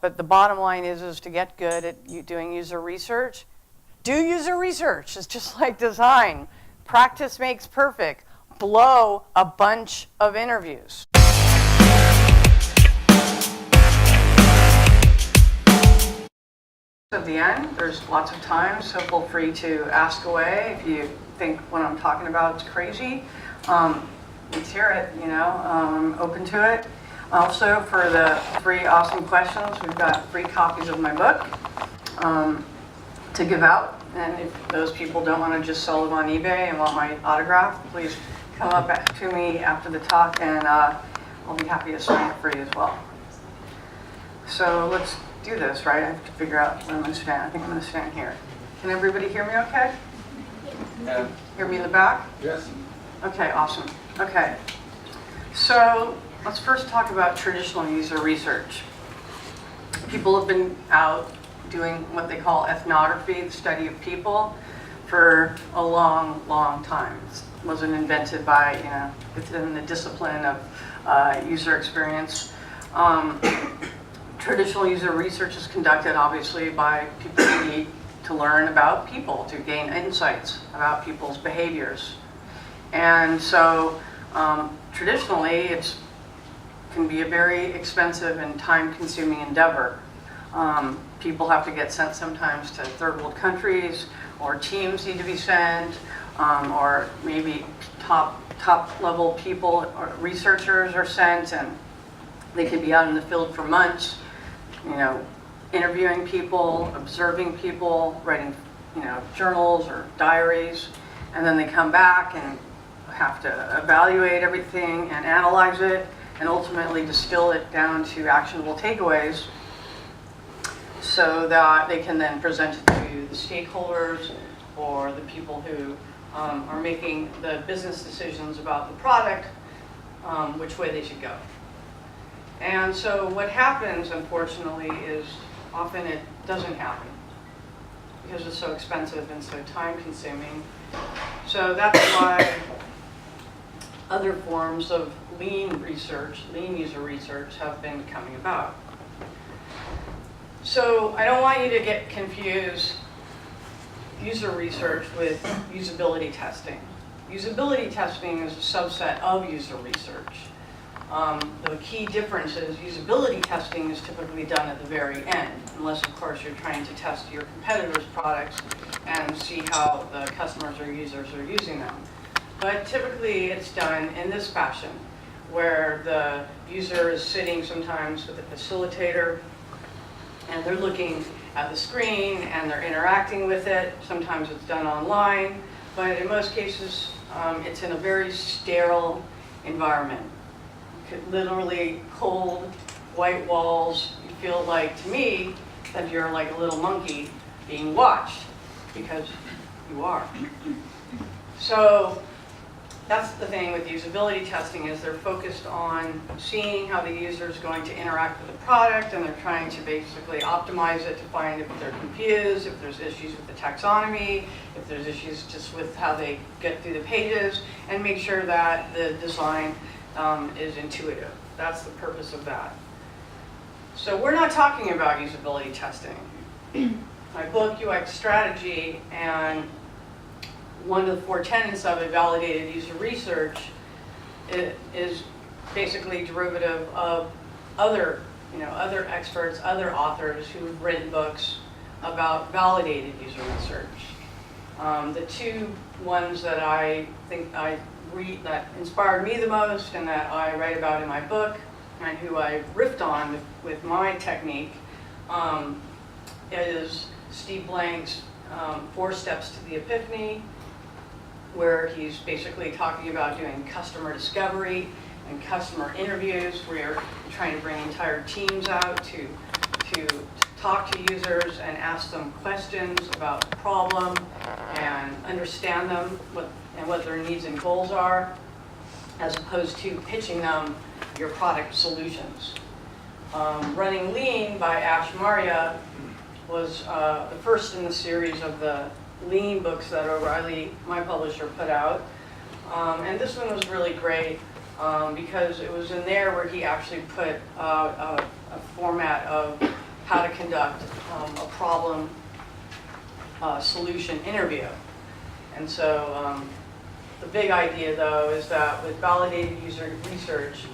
but the bottom line is to get good at doing user research, do user research. It's just like design. Practice makes perfect. Blow a bunch of interviews. At the end, there's lots of time, so feel free to ask away if you think what I'm talking about is crazy. Let's hear it, I'm open to it. Also, for the 3 awesome questions, we've got 3 copies of my book to give out. And if those people don't want to just sell it on eBay and want my autograph, please come up to me after the talk, and I'll be happy to sign it for you as well. So let's do this, right? I have to figure out where I'm going to stand. I think I'm going to stand here. Can everybody hear me okay? Yeah. Hear me in the back? Yes. Okay, awesome. Okay. So let's first talk about traditional user research. People have been out doing what they call ethnography, the study of people, for a long, long time. It wasn't invented by, it's in the discipline of user experience. Traditional user research is conducted, obviously, by people who need to learn about people, to gain insights about people's behaviors. And so, traditionally, it can be a very expensive and time-consuming endeavor. People have to get sent sometimes to third world countries, or teams need to be sent, or maybe top level people or researchers are sent, and they can be out in the field for months, interviewing people, observing people, writing, journals or diaries, and then they come back and have to evaluate everything and analyze it, and ultimately distill it down to actionable takeaways, so that they can then present it to the stakeholders or the people who are making the business decisions about the product, which way they should go. And so what happens, unfortunately, is often it doesn't happen because it's so expensive and so time-consuming. So that's why other forms of lean user research have been coming about. So I don't want you to get confused user research with usability testing. Usability testing is a subset of user research. The key difference is usability testing is typically done at the very end, unless of course you're trying to test your competitors' products and see how the customers or users are using them. But typically it's done in this fashion, where the user is sitting sometimes with a facilitator, and they're looking at the screen and they're interacting with it. Sometimes it's done online, but in most cases it's in a very sterile environment. Literally cold, white walls. You feel like, to me, that you're like a little monkey being watched, because you are. So that's the thing with usability testing, is they're focused on seeing how the user is going to interact with the product, and they're trying to basically optimize it to find if they're confused, if there's issues with the taxonomy, if there's issues just with how they get through the pages, and make sure that the design is intuitive. That's the purpose of that. So we're not talking about usability testing. My book, UX Strategy, and one of the 4 tenets of a validated user research is basically derivative of other experts, other authors who've written books about validated user research. The 2 ones that I think that inspired me the most and that I write about in my book, and who I riffed on with my technique, is Steve Blank's 4 Steps to the Epiphany, where he's basically talking about doing customer discovery and customer interviews, where you're trying to bring entire teams out to talk to users and ask them questions about the problem and understand them, what their needs and goals are, as opposed to pitching them your product solutions. Running Lean by Ash Maurya was the first in the series of the Lean books that O'Reilly, my publisher, put out. And this one was really great because it was in there where he actually put a format of how to conduct a problem solution interview. And so the big idea, though, is that with validated user research,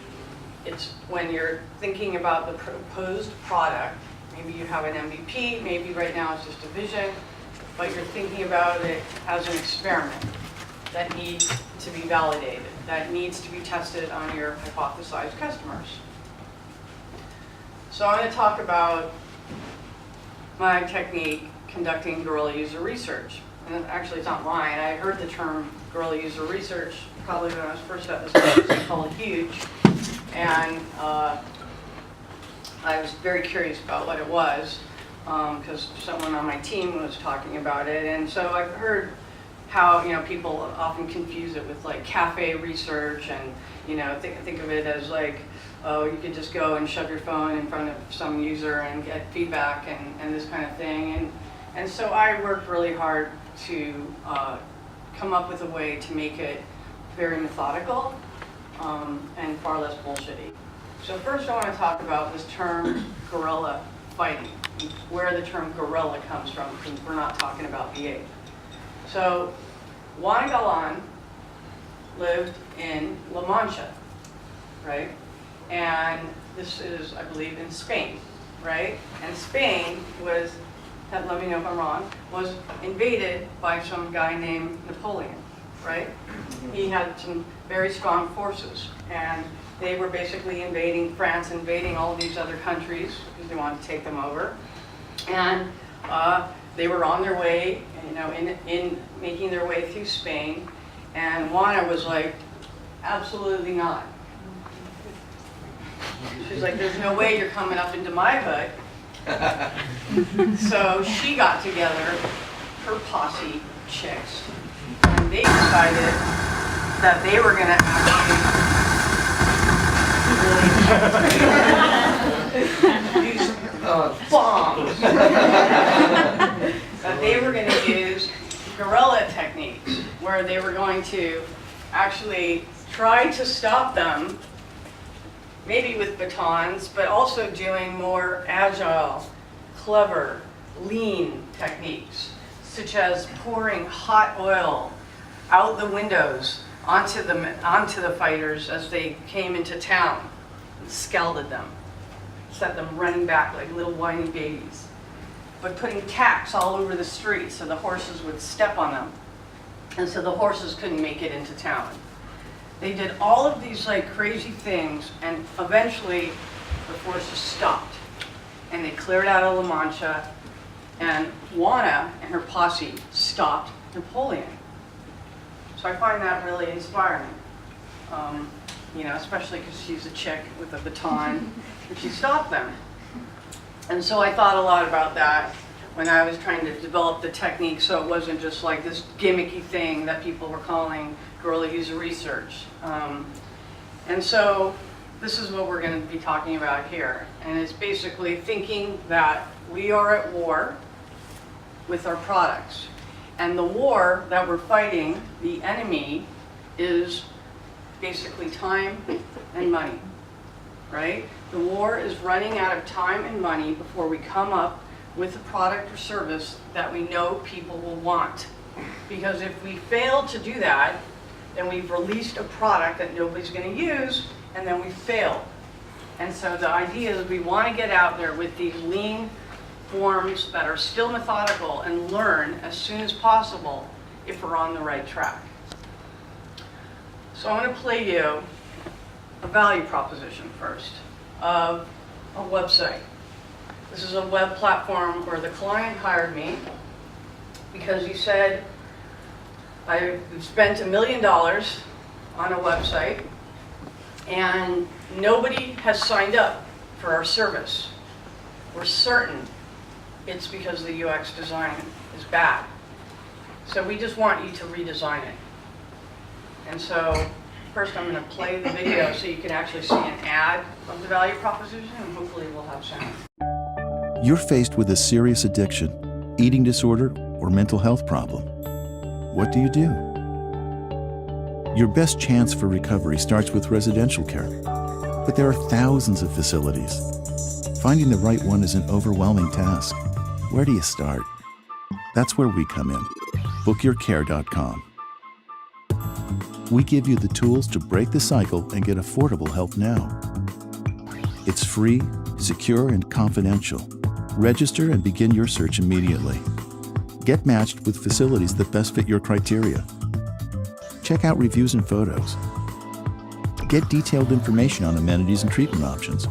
it's when you're thinking about the proposed product, maybe you have an MVP, maybe right now it's just a vision, but you're thinking about it as an experiment that needs to be validated, that needs to be tested on your hypothesized customers. So I'm going to talk about my technique conducting guerrilla user research. And actually, it's not mine. I heard the term guerrilla user research probably when I was first at this place. It's called Huge. And I was very curious about what it was because someone on my team was talking about it. And so I've heard how people often confuse it with like café research, and think of it as like, oh, you could just go and shove your phone in front of some user and get feedback and this kind of thing. And so I worked really hard to come up with a way to make it very methodical and far less bullshitty. So first I want to talk about this term guerrilla fighting, where the term guerrilla comes from, because we're not talking about V8. So Juan Galán lived in La Mancha, right? And this is, I believe, in Spain, right? And Spain was, let me know if I'm wrong, was invaded by some guy named Napoleon, right? He had some very strong forces, and they were basically invading France, invading all these other countries because they wanted to take them over. And they were on their way, in making their way through Spain, and Juana was like, absolutely not. She's like, there's no way you're coming up into my hut. So she got together her posse chicks, and they decided that they were going to actually use bombs. That they were going to use guerrilla techniques, where they were going to actually try to stop them, maybe with batons, but also doing more agile, clever, lean techniques, such as pouring hot oil out the windows onto the fighters as they came into town and scalded them, set them running back like little whiny babies. But putting tacks all over the street so the horses would step on them, and so the horses couldn't make it into town. They did all of these like crazy things, and eventually the forces stopped, and they cleared out of La Mancha, and Juana and her posse stopped Napoleon. So I find that really inspiring, especially because she's a chick with a baton, and she stopped them. And so I thought a lot about that when I was trying to develop the technique, so it wasn't just like this gimmicky thing that people were calling guerrilla user research. And so this is what we're going to be talking about here. And it's basically thinking that we are at war with our products. And the war that we're fighting, the enemy, is basically time and money, right? The war is running out of time and money before we come up with a product or service that we know people will want. Because if we fail to do that, then we've released a product that nobody's going to use, and then we fail. And so the idea is we want to get out there with these lean forms that are still methodical and learn as soon as possible if we're on the right track. So I'm going to play you a value proposition first of a website. This is a web platform where the client hired me because he said, I've spent $1 million on a website and nobody has signed up for our service. We're certain it's because the UX design is bad. So we just want you to redesign it. And so first I'm going to play the video so you can actually see an ad of the value proposition, and hopefully we'll have sound. You're faced with a serious addiction, eating disorder, or mental health problem. What do? Your best chance for recovery starts with residential care, but there are thousands of facilities. Finding the right one is an overwhelming task. Where do you start? That's where we come in. BookYourCare.com. We give you the tools to break the cycle and get affordable help now. It's free, secure, and confidential. Register and begin your search immediately. Get matched with facilities that best fit your criteria. Check out reviews and photos. Get detailed information on amenities and treatment options.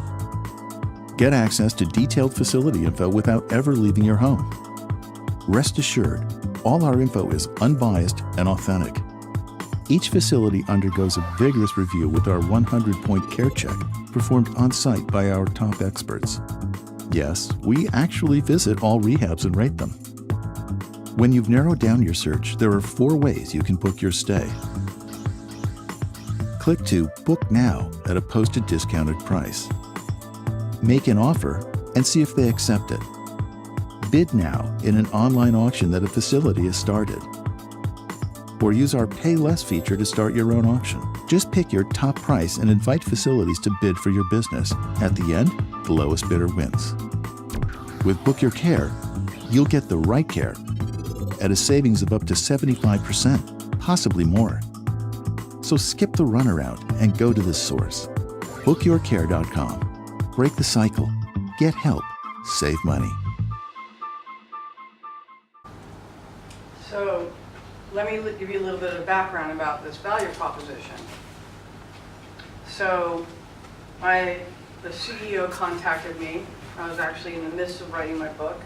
Get access to detailed facility info without ever leaving your home. Rest assured, all our info is unbiased and authentic. Each facility undergoes a vigorous review with our 100-point care check performed on-site by our top experts. Yes, we actually visit all rehabs and rate them. When you've narrowed down your search, there are 4 ways you can book your stay. Click to Book Now at a posted discounted price. Make an offer and see if they accept it. Bid now in an online auction that a facility has started. Or use our Pay Less feature to start your own auction. Just pick your top price and invite facilities to bid for your business. At the end, the lowest bidder wins. With Book Your Care, you'll get the right care at a savings of up to 75%, possibly more. So skip the runaround and go to the source. BookYourCare.com. Break the cycle. Get help. Save money. So let me give you a little bit of background about this value proposition. So the CEO contacted me. I was actually in the midst of writing my book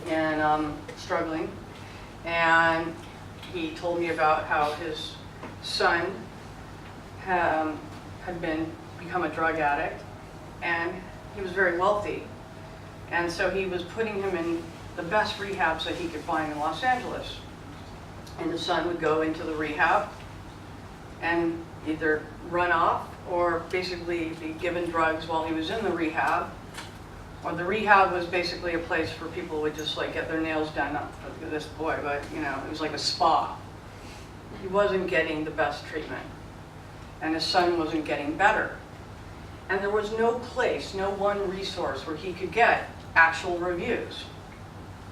and struggling. And he told me about how his son had become a drug addict, and he was very wealthy. And so he was putting him in the best rehabs that he could find in Los Angeles. And his son would go into the rehab and either run off or basically be given drugs while he was in the rehab. Or the rehab was basically a place for people who would just like get their nails done, not for this boy, but you know, it was like a spa. He wasn't getting the best treatment, and his son wasn't getting better. And there was no place, no one resource where he could get actual reviews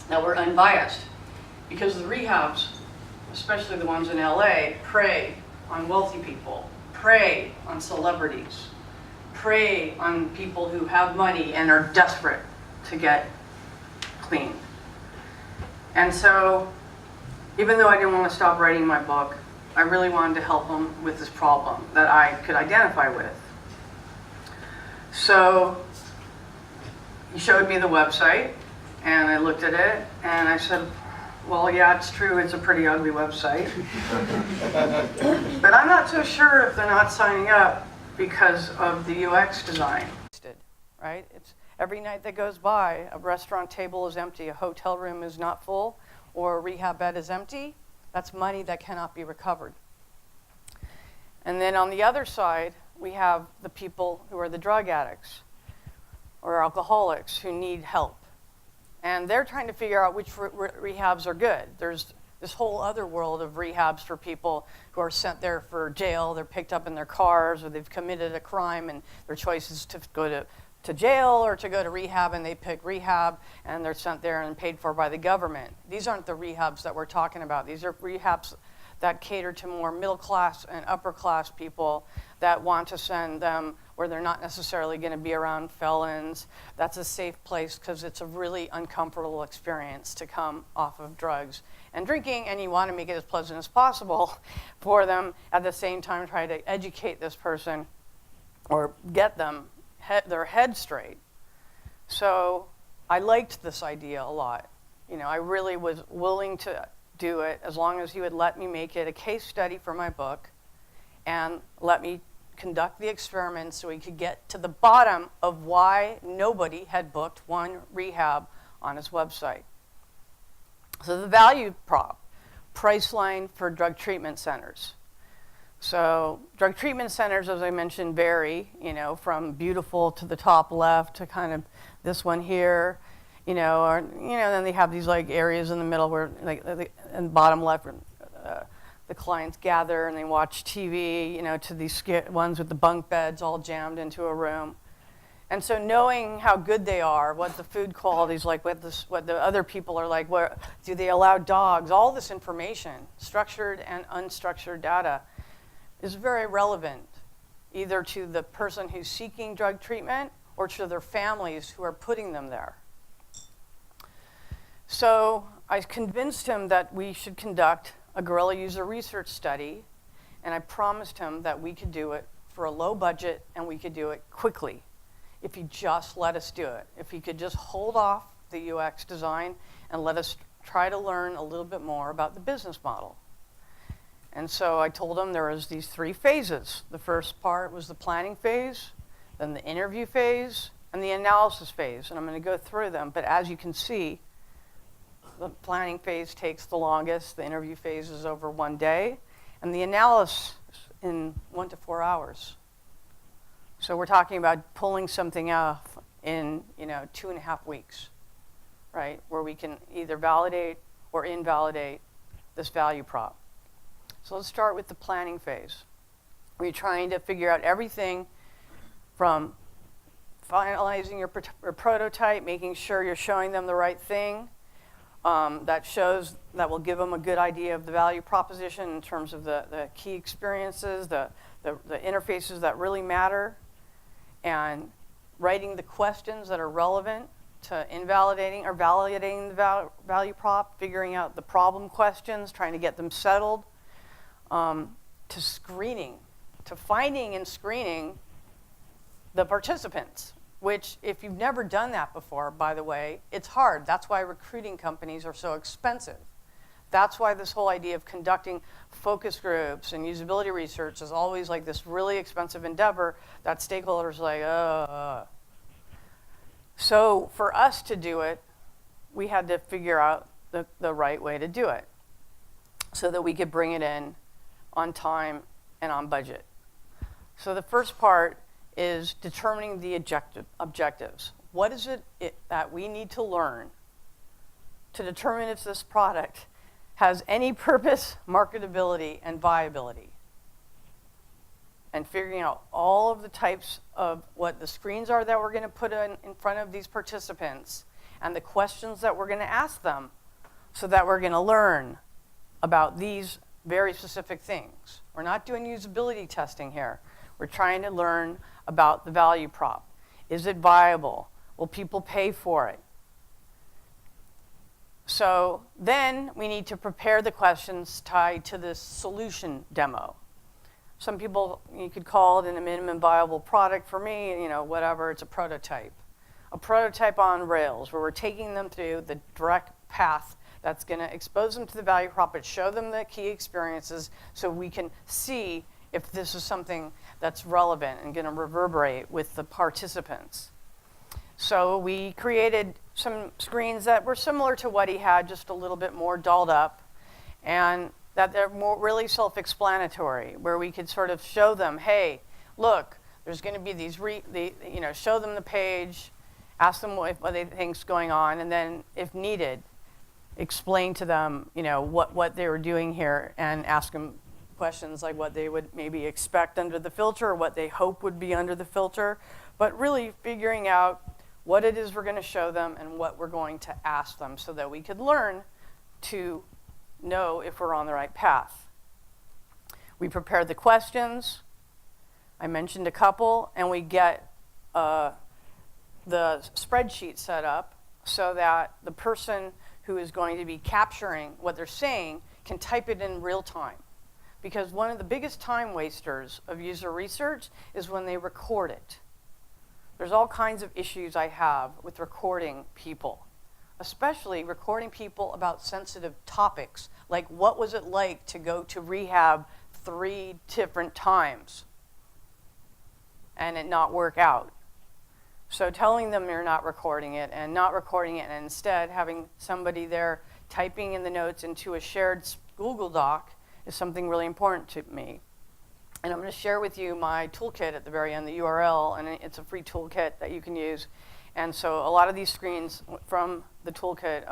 that were unbiased. Because the rehabs, especially the ones in LA, prey on wealthy people, prey on celebrities, prey on people who have money and are desperate to get clean. And so, even though I didn't want to stop writing my book, I really wanted to help him with this problem that I could identify with. So, he showed me the website, and I looked at it, and I said, well, yeah, it's true, it's a pretty ugly website. But I'm not so sure if they're not signing up because of the UX design. Right? It's every night that goes by, a restaurant table is empty, a hotel room is not full, or a rehab bed is empty. That's money that cannot be recovered. And then on the other side, we have the people who are the drug addicts or alcoholics who need help. And they're trying to figure out which rehabs are good. There's this whole other world of rehabs for people who are sent there for jail. They're picked up in their cars, or they've committed a crime, and their choice is to go to jail or to go to rehab, and they pick rehab, and they're sent there and paid for by the government. These aren't the rehabs that we're talking about. These are rehabs that cater to more middle class and upper class people that want to send them where they're not necessarily going to be around felons. That's a safe place because it's a really uncomfortable experience to come off of drugs and drinking, and you want to make it as pleasant as possible for them. At the same time, try to educate this person or get them their head straight. So I liked this idea a lot. You know, I really was willing to do it as long as he would let me make it a case study for my book and let me conduct the experiment so he could get to the bottom of why nobody had booked one rehab on his website. So the value prop, price line for drug treatment centers. So drug treatment centers, as I mentioned, vary, you know, from beautiful to the top left to kind of this one here, you know, or, you know, then they have these like areas in the middle where, like, in the bottom left, the clients gather and they watch TV, you know, to these ones with the bunk beds all jammed into a room. And so knowing how good they are, what the food quality is like, what the other people are like, where do they allow dogs, all this information, structured and unstructured data, is very relevant either to the person who's seeking drug treatment or to their families who are putting them there. So I convinced him that we should conduct a Guerrilla User Research study, and I promised him that we could do it for a low budget and we could do it quickly if he just let us do it. If he could just hold off the UX design and let us try to learn a little bit more about the business model. And so I told him there was these 3 phases. The first part was the planning phase, then the interview phase, and the analysis phase. And I'm going to go through them, but as you can see, the planning phase takes the longest, the interview phase is over 1 day, and the analysis in 1 to 4 hours. So we're talking about pulling something off in 2.5 weeks, right? Where we can either validate or invalidate this value prop. So let's start with the planning phase. We're trying to figure out everything from finalizing your prototype, making sure you're showing them the right thing, that will give them a good idea of the value proposition in terms of the key experiences, the interfaces that really matter, and writing the questions that are relevant to invalidating or validating the value prop, figuring out the problem questions, trying to get them settled, to screening, to finding and screening the participants, which if you've never done that before, by the way, it's hard. That's why recruiting companies are so expensive. That's why this whole idea of conducting focus groups and usability research is always like this really expensive endeavor that stakeholders are like, So for us to do it, we had to figure out the right way to do it so that we could bring it in on time and on budget. So the first part is determining the objectives. What is it that we need to learn to determine if this product has any purpose, marketability, and viability? And figuring out all of the types of what the screens are that we're going to put in front of these participants and the questions that we're going to ask them so that we're going to learn about these very specific things. We're not doing usability testing here. We're trying to learn about the value prop. Is it viable? Will people pay for it? So then we need to prepare the questions tied to this solution demo. Some people, you could call it a minimum viable product. For me, whatever, it's a prototype. A prototype on rails where we're taking them through the direct path that's going to expose them to the value prop, but show them the key experiences so we can see if this is something that's relevant and going to reverberate with the participants. So we created some screens that were similar to what he had, just a little bit more dolled up, and that they're more really self-explanatory, where we could sort of show them, hey, look, there's going to be these, show them the page, ask them what they think's going on, and then, if needed, explain to them, what they were doing here, and ask them questions like what they would maybe expect under the filter or what they hope would be under the filter, but really figuring out what it is we're going to show them and what we're going to ask them so that we could learn to know if we're on the right path. We prepared the questions. I mentioned a couple, and we get the spreadsheet set up so that the person who is going to be capturing what they're saying can type it in real time. Because one of the biggest time wasters of user research is when they record it. There's all kinds of issues I have with recording people, especially recording people about sensitive topics, like what was it like to go to rehab 3 different times and it not work out. So telling them you're not recording it and instead having somebody there typing in the notes into a shared Google Doc is something really important to me. And I'm going to share with you my toolkit at the very end, the URL, and it's a free toolkit that you can use. And so a lot of these screens from the toolkit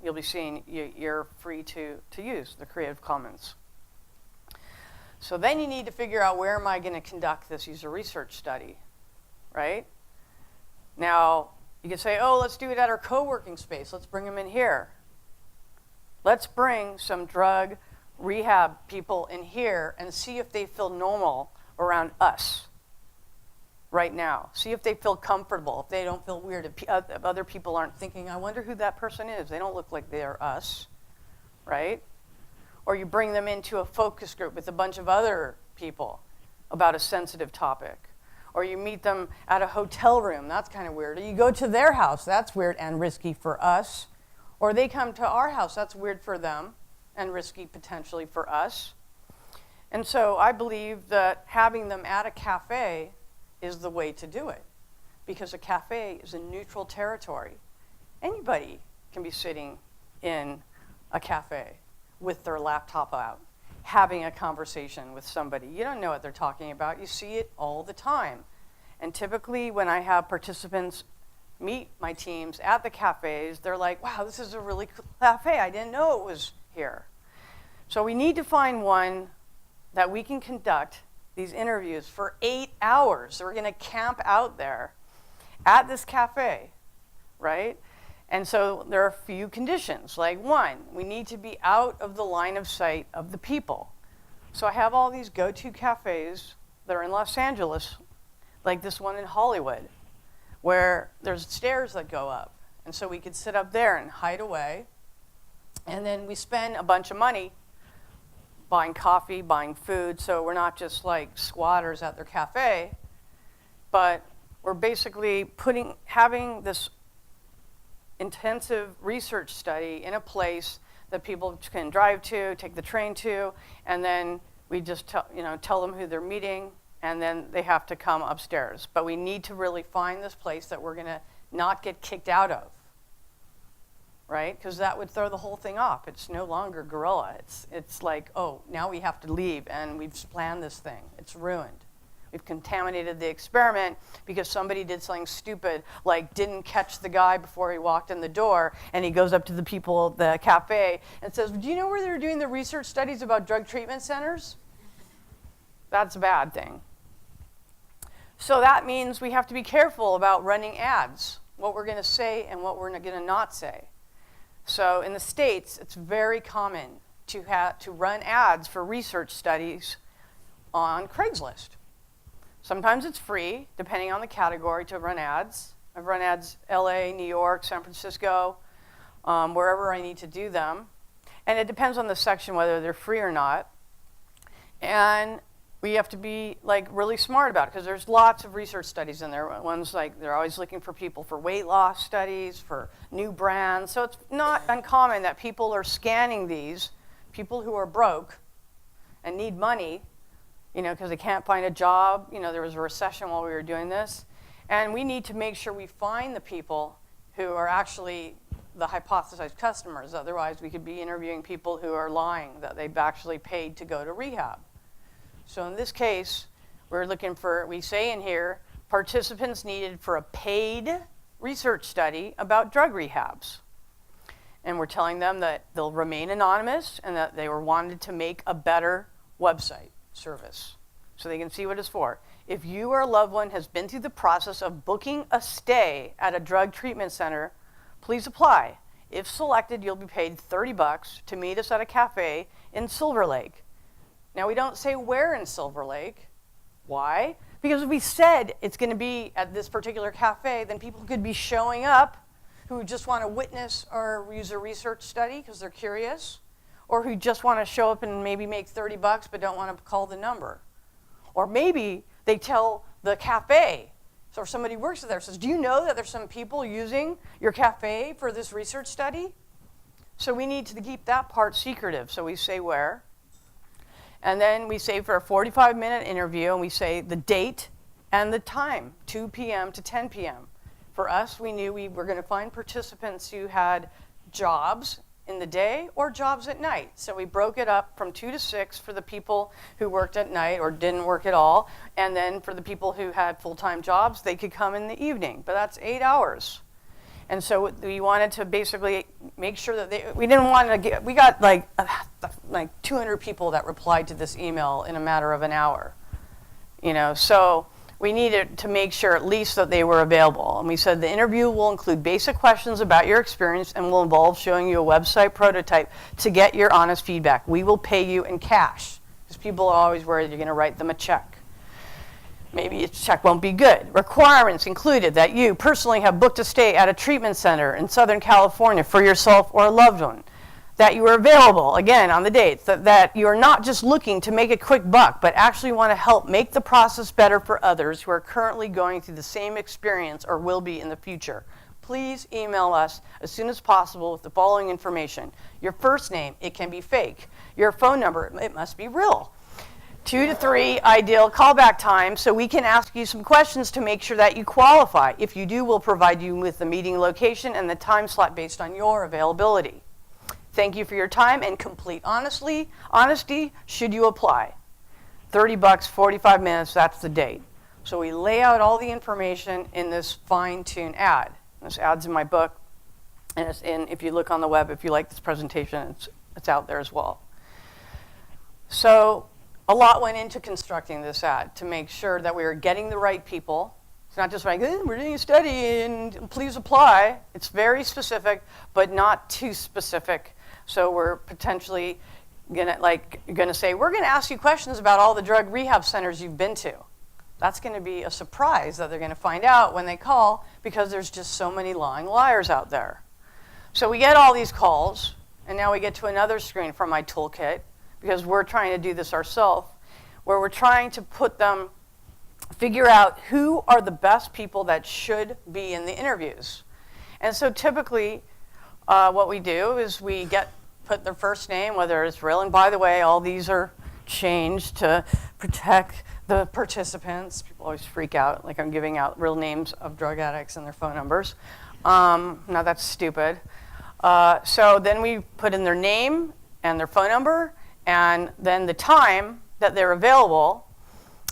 you'll be seeing, you're free to use, the Creative Commons. So then you need to figure out, where am I going to conduct this user research study, right? Now, you can say, oh, let's do it at our co-working space. Let's bring them in here. Let's bring some drug rehab people in here and see if they feel normal around us right now. See if they feel comfortable, if they don't feel weird, if other people aren't thinking, I wonder who that person is. They don't look like they're us, right? Or you bring them into a focus group with a bunch of other people about a sensitive topic. Or you meet them at a hotel room. That's kind of weird. Or you go to their house. That's weird and risky for us. Or they come to our house. That's weird for them and risky potentially for us. And so I believe that having them at a cafe is the way to do it, because a cafe is a neutral territory. Anybody can be sitting in a cafe with their laptop out, having a conversation with somebody. You don't know what they're talking about. You see it all the time. And typically when I have participants meet my teams at the cafes, they're like, wow, this is a really cool cafe. I didn't know it was here. So we need to find one that we can conduct these interviews for 8 hours. So we're going to camp out there at this cafe, right? And so there are a few conditions. Like one, we need to be out of the line of sight of the people. So I have all these go-to cafes that are in Los Angeles, like this one in Hollywood, where there's stairs that go up. And so we could sit up there and hide away. And then we spend a bunch of money buying coffee, buying food. So we're not just like squatters at their cafe, but we're basically having this intensive research study in a place that people can drive to, take the train to, and then we just tell them who they're meeting, and then they have to come upstairs. But we need to really find this place that we're going to not get kicked out of, right? Because that would throw the whole thing off. It's no longer Guerrilla. It's like, oh, now we have to leave, and we've planned this thing. It's ruined. We've contaminated the experiment because somebody did something stupid, like didn't catch the guy before he walked in the door, and he goes up to the people at the cafe and says, do you know where they're doing the research studies about drug treatment centers? That's a bad thing. So that means we have to be careful about running ads, what we're going to say and what we're going to not say. So in the States, it's very common to run ads for research studies on Craigslist. Sometimes it's free, depending on the category, to run ads. I've run ads LA, New York, San Francisco, wherever I need to do them. And it depends on the section whether they're free or not. And we have to be like really smart about it, because there's lots of research studies in there. One's like they're always looking for people for weight loss studies, for new brands. So it's not uncommon that people are scanning these, people who are broke and need money, because they can't find a job. There was a recession while we were doing this. And we need to make sure we find the people who are actually the hypothesized customers. Otherwise, we could be interviewing people who are lying that they've actually paid to go to rehab. So in this case, we're looking for, we say in here, participants needed for a paid research study about drug rehabs. And we're telling them that they'll remain anonymous and that they were wanted to make a better website service so they can see what it's for. If you or a loved one has been through the process of booking a stay at a drug treatment center, please apply. If selected, you'll be paid $30 to meet us at a cafe in Silver Lake. Now, we don't say where in Silver Lake. Why? Because if we said it's going to be at this particular cafe, then people could be showing up who just want to witness our user research study because they're curious, or who just want to show up and maybe make $30 but don't want to call the number. Or maybe they tell the cafe, so if somebody works there says, do you know that there's some people using your cafe for this research study? So we need to keep that part secretive. So we say where. And then we say for a 45-minute interview, and we say the date and the time, 2 p.m. to 10 p.m. For us, we knew we were going to find participants who had jobs in the day or jobs at night. So we broke it up from 2 to 6 for the people who worked at night or didn't work at all. And then for the people who had full-time jobs, they could come in the evening. But that's 8 hours. And so we wanted to basically make sure that we didn't want to get, we got like 200 people that replied to this email in a matter of an hour. So we needed to make sure at least that they were available. And we said the interview will include basic questions about your experience and will involve showing you a website prototype to get your honest feedback. We will pay you in cash, because people are always worried you're going to write them a check. Maybe a check won't be good. Requirements included that you personally have booked a stay at a treatment center in Southern California for yourself or a loved one. That you are available, again, on the dates. That you are not just looking to make a quick buck, but actually want to help make the process better for others who are currently going through the same experience or will be in the future. Please email us as soon as possible with the following information. Your first name, it can be fake. Your phone number, it must be real. 2 to 3 ideal callback time so we can ask you some questions to make sure that you qualify. If you do, we'll provide you with the meeting location and the time slot based on your availability. Thank you for your time and complete honesty should you apply. $30, 45 minutes, that's the date. So we lay out all the information in this fine-tuned ad. This ad's in my book, and it's in, if you look on the web, if you like this presentation, it's out there as well. So a lot went into constructing this ad to make sure that we were getting the right people. It's not just like, we're doing a study and please apply. It's very specific, but not too specific. So we're potentially gonna say, we're gonna ask you questions about all the drug rehab centers you've been to. That's gonna be a surprise that they're gonna find out when they call, because there's just so many lying liars out there. So we get all these calls, and now we get to another screen from my toolkit, because we're trying to do this ourselves, where we're trying to figure out who are the best people that should be in the interviews. And so typically, what we do is we put their first name, whether it's real, and by the way, all these are changed to protect the participants. People always freak out, like I'm giving out real names of drug addicts and their phone numbers. No, that's stupid. So then we put in their name and their phone number, and then the time that they're available,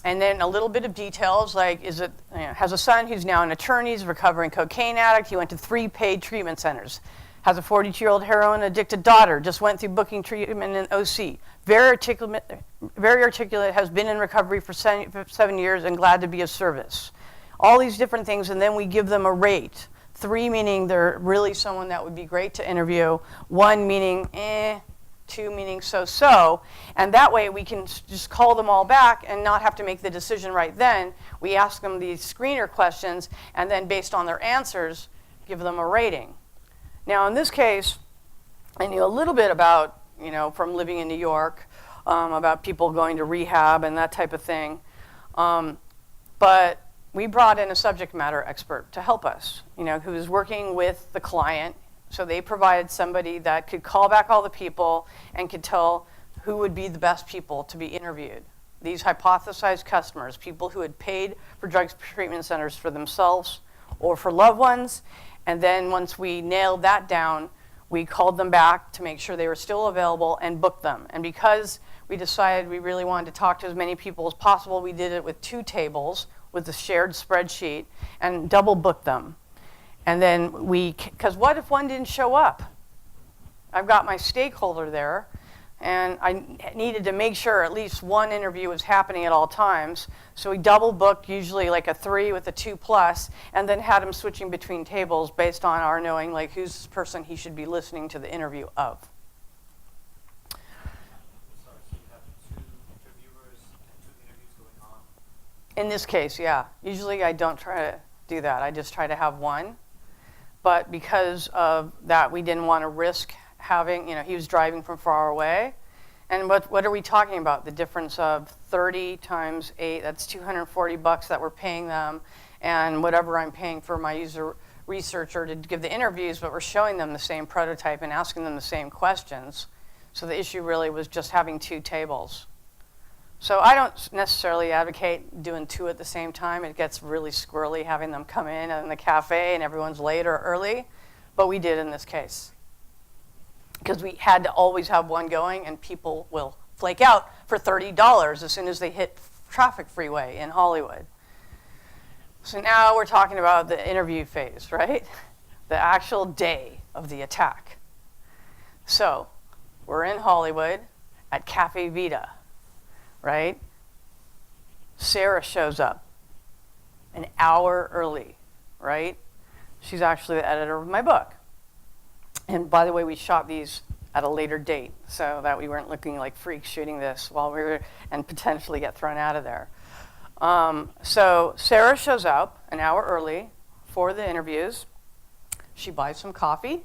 and then a little bit of details, like has a son who's now an attorney, he's a recovering cocaine addict, he went to 3 paid treatment centers, has a 42-year-old heroin-addicted daughter, just went through booking treatment in OC, very articulate, has been in recovery for 7 years and glad to be of service. All these different things, and then we give them a rate. 3 meaning they're really someone that would be great to interview, 1 meaning 2 meaning so-so, and that way we can just call them all back and not have to make the decision right then. We ask them these screener questions, and then based on their answers, give them a rating. Now in this case, I knew a little bit about, from living in New York, about people going to rehab and that type of thing, but we brought in a subject matter expert to help us, who was working with the client. So they provided somebody that could call back all the people and could tell who would be the best people to be interviewed. These hypothesized customers, people who had paid for drug treatment centers for themselves or for loved ones. And then once we nailed that down, we called them back to make sure they were still available and booked them. And because we decided we really wanted to talk to as many people as possible, we did it with 2 tables with a shared spreadsheet and double booked them. And then because what if one didn't show up? I've got my stakeholder there, and I needed to make sure at least 1 interview was happening at all times. So we double booked, usually like a 3 with a 2+, and then had him switching between tables based on our knowing like who's this person he should be listening to the interview of. Sorry, so you have 2 interviewers and 2 interviews going on? In this case, yeah. Usually I don't try to do that. I just try to have 1. But because of that, we didn't want to risk having, he was driving from far away. And what are we talking about? The difference of 30 times 8, that's $240 that we're paying them, and whatever I'm paying for my user researcher to give the interviews, but we're showing them the same prototype and asking them the same questions. So the issue really was just having 2 tables. So I don't necessarily advocate doing 2 at the same time. It gets really squirrely having them come in the cafe and everyone's late or early, but we did in this case. Because we had to always have 1 going, and people will flake out for $30 as soon as they hit traffic freeway in Hollywood. So now we're talking about the interview phase, right? The actual day of the attack. So we're in Hollywood at Cafe Vita. Right? Sarah shows up. an hour early, right? She's actually the editor of my book. And by the way, we shot these at a later date so that we weren't looking like freaks shooting this while we were, and potentially get thrown out of there. So Sarah shows up an hour early for the interviews. She buys some coffee.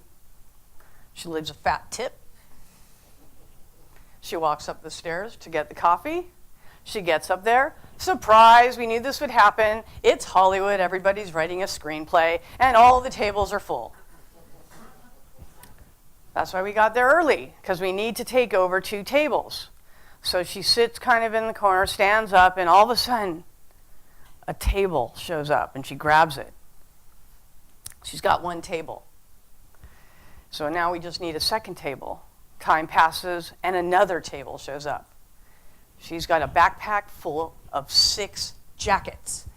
She leaves a fat tip. She walks up the stairs to get the coffee. She gets up there. Surprise, we knew this would happen. It's Hollywood, everybody's writing a screenplay, and all the tables are full. That's why we got there early, because we need to take over 2 tables. So she sits kind of in the corner, stands up, and all of a sudden, a table shows up, and she grabs it. She's got 1 table. So now we just need a second table. Time passes, and another table shows up. She's got a backpack full of 6 jackets.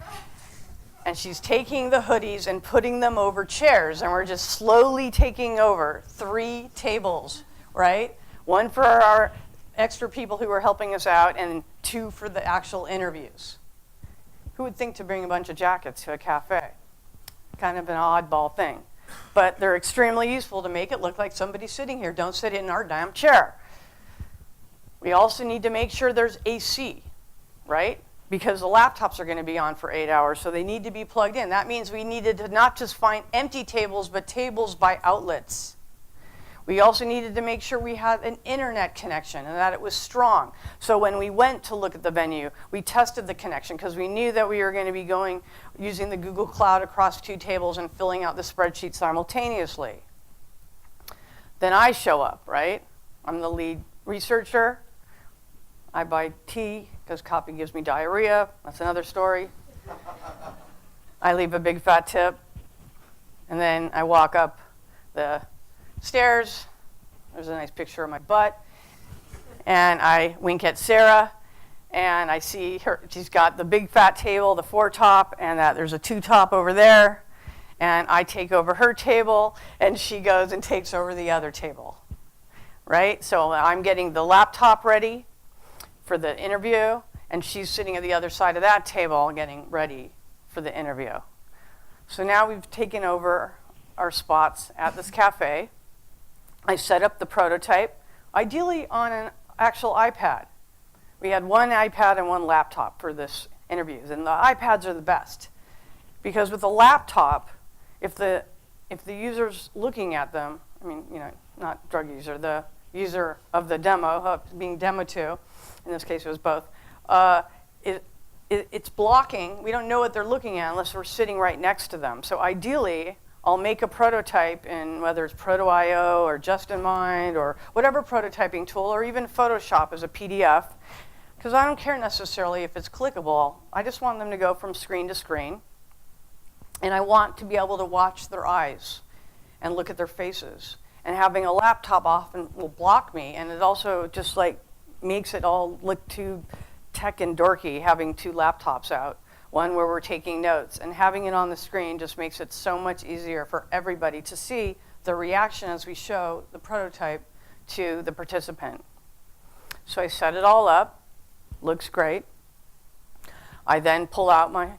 And she's taking the hoodies and putting them over chairs, and we're just slowly taking over 3 tables, right? 1 for our extra people who are helping us out, and 2 for the actual interviews. Who would think to bring a bunch of jackets to a cafe? Kind of an oddball thing. But they're extremely useful to make it look like somebody's sitting here. Don't sit in our damn chair. We also need to make sure there's AC, right? Because the laptops are going to be on for 8 hours, so they need to be plugged in. That means we needed to not just find empty tables, but tables by outlets. We also needed to make sure we had an internet connection and that it was strong. So when we went to look at the venue, we tested the connection because we knew that we were going to be using the Google Cloud across 2 tables and filling out the spreadsheet simultaneously. Then I show up, right? I'm the lead researcher. I buy tea because coffee gives me diarrhea. That's another story. I leave a big fat tip. And then I walk up the stairs. There's a nice picture of my butt. And I wink at Sarah. And I see her. She's got the big fat table, the 4 top, and that there's a 2 top over there. And I take over her table, and she goes and takes over the other table. Right? So I'm getting the laptop ready for the interview, and she's sitting at the other side of that table getting ready for the interview. So now we've taken over our spots at this cafe. I set up the prototype, ideally on an actual iPad. We had 1 iPad and 1 laptop for this interviews, and the iPads are the best. Because with a laptop, if the user's looking at them, I mean, not drug user, the user of the demo, being demo to, in this case it was both, it's blocking. We don't know what they're looking at unless we're sitting right next to them. So ideally, I'll make a prototype in whether it's Proto.io or Just in Mind or whatever prototyping tool, or even Photoshop as a PDF, because I don't care necessarily if it's clickable. I just want them to go from screen to screen, and I want to be able to watch their eyes and look at their faces. And having a laptop often will block me, and it also just like makes it all look too tech and dorky having 2 laptops out, one where we're taking notes, and having it on the screen just makes it so much easier for everybody to see the reaction as we show the prototype to the participant. So I set it all up, looks great. I then pull out my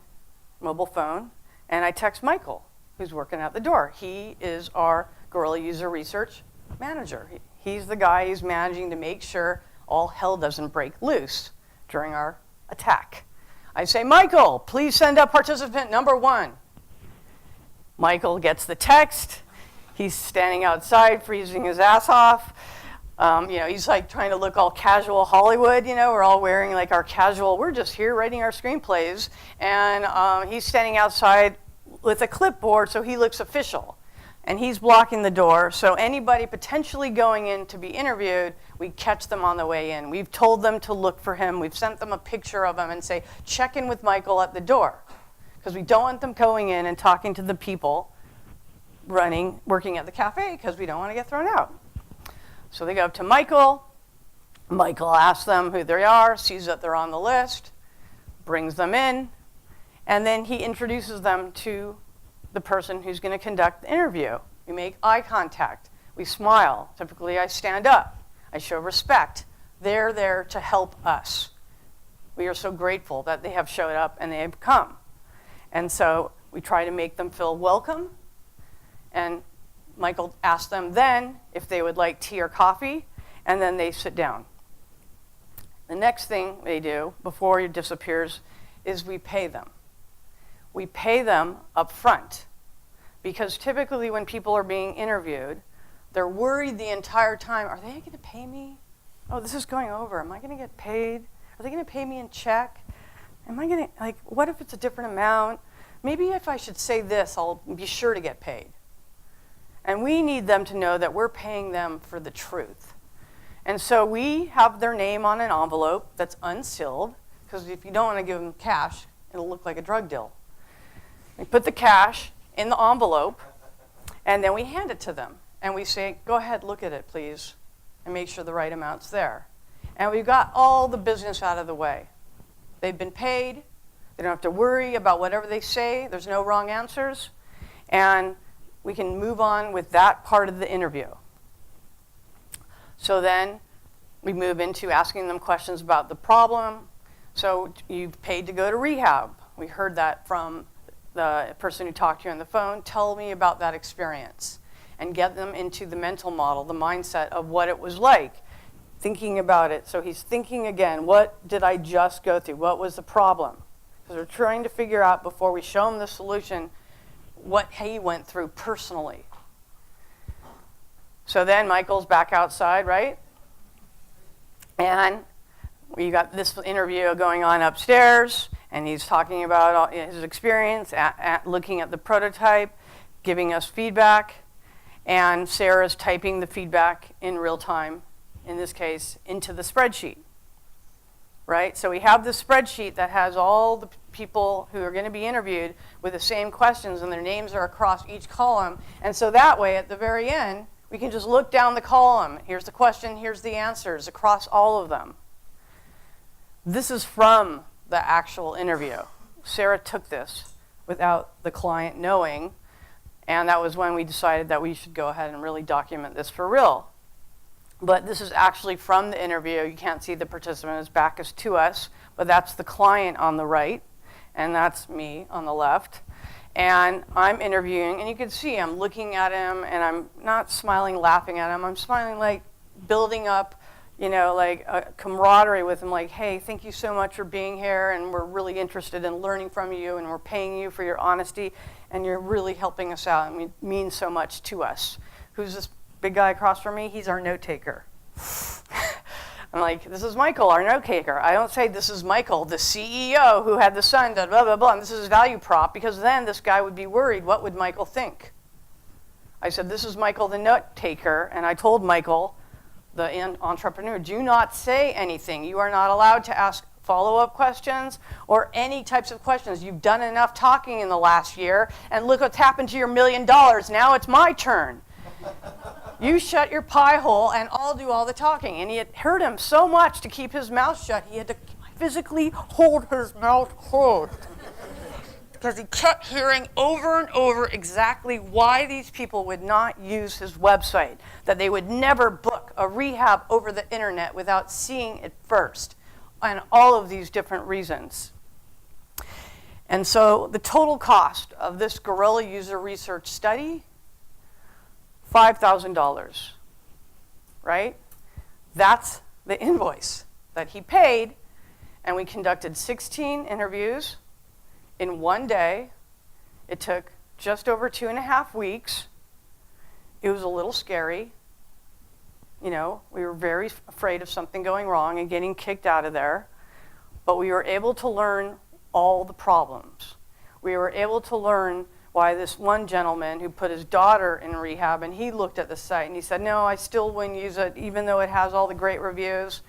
mobile phone and I text Michael, who's working at the door. He is our Guerrilla User Research manager. He's the guy who's managing to make sure all hell doesn't break loose during our attack. I say, Michael, please send up participant number 1. Michael gets the text. He's standing outside, freezing his ass off. He's like trying to look all casual Hollywood. We're all wearing like our casual, we're just here writing our screenplays. And he's standing outside with a clipboard, so he looks official. And he's blocking the door, so anybody potentially going in to be interviewed, we catch them on the way in. We've told them to look for him. We've sent them a picture of him and say, check in with Michael at the door. Because we don't want them going in and talking to the people working at the cafe, because we don't want to get thrown out. So they go up to Michael. Michael asks them who they are, sees that they're on the list, brings them in, and then he introduces them to the person who's going to conduct the interview. We make eye contact. We smile. Typically, I stand up. I show respect. They're there to help us. We are so grateful that they have showed up and they have come. And so we try to make them feel welcome. And Michael asked them then if they would like tea or coffee, and then they sit down. The next thing they do before he disappears is we pay them. We pay them up front, because typically when people are being interviewed, they're worried the entire time, are they going to pay me? Oh, this is going over. Am I going to get paid? Are they going to pay me in check? Am I going to, like, what if it's a different amount? Maybe if I should say this, I'll be sure to get paid. And we need them to know that we're paying them for the truth. And so we have their name on an envelope that's unsealed, because if you don't want to give them cash, it'll look like a drug deal. We put the cash in the envelope, and then we hand it to them. And we say, go ahead, look at it, please, and make sure the right amount's there. And we've got all the business out of the way. They've been paid. They don't have to worry about whatever they say. There's no wrong answers. And we can move on with that part of the interview. So then we move into asking them questions about the problem. So you've paid to go to rehab. We heard that from the person who talked to you on the phone. Tell me about that experience. And get them into the mental model, the mindset of what it was like, thinking about it. So he's thinking again, what did I just go through? What was the problem? Because we're trying to figure out before we show him the solution what he went through personally. So then Michael's back outside, right? And we got this interview going on upstairs, and he's talking about his experience, looking at the prototype, giving us feedback, and Sarah's typing the feedback in real time, in this case, into the spreadsheet, right? So we have this spreadsheet that has all the people who are going to be interviewed with the same questions, and their names are across each column. And so that way, at the very end, we can just look down the column. Here's the question, here's the answers across all of them. This is from the actual interview. Sarah took this without the client knowing, and that was when we decided that we should go ahead and really document this for real. But this is actually from the interview. You can't see the participant. His back is to us, but that's the client on the right, and that's me on the left. And I'm interviewing, and you can see I'm looking at him, and I'm not smiling, laughing at him. I'm smiling, like building up, like a camaraderie with him, like, hey, thank you so much for being here, and we're really interested in learning from you, and we're paying you for your honesty, and you're really helping us out, and it means so much to us. Who's this big guy across from me? He's our note taker. I'm like, this is Michael, our note taker. I don't say this is Michael, the CEO who had the son, blah, blah, blah, and this is his value prop, because then this guy would be worried. What would Michael think? I said, this is Michael, the note taker, and I told Michael, the entrepreneur, do not say anything. You are not allowed to ask follow-up questions or any types of questions. You've done enough talking in the last year, and look what's happened to your $1 million. Now it's my turn. You shut your pie hole, and I'll do all the talking. And it hurt him so much to keep his mouth shut, he had to physically hold his mouth closed. Because he kept hearing over and over exactly why these people would not use his website, that they would never book a rehab over the internet without seeing it first, and all of these different reasons. And so the total cost of this Guerrilla User Research study, $5,000, right? That's the invoice that he paid, and we conducted 16 interviews in one day. It took just over 2.5 weeks. It was a little scary. We were very afraid of something going wrong and getting kicked out of there, but we were able to learn all the problems. We were able to learn why this one gentleman who put his daughter in rehab, and he looked at the site and he said, no, I still wouldn't use it, even though it has all the great reviews.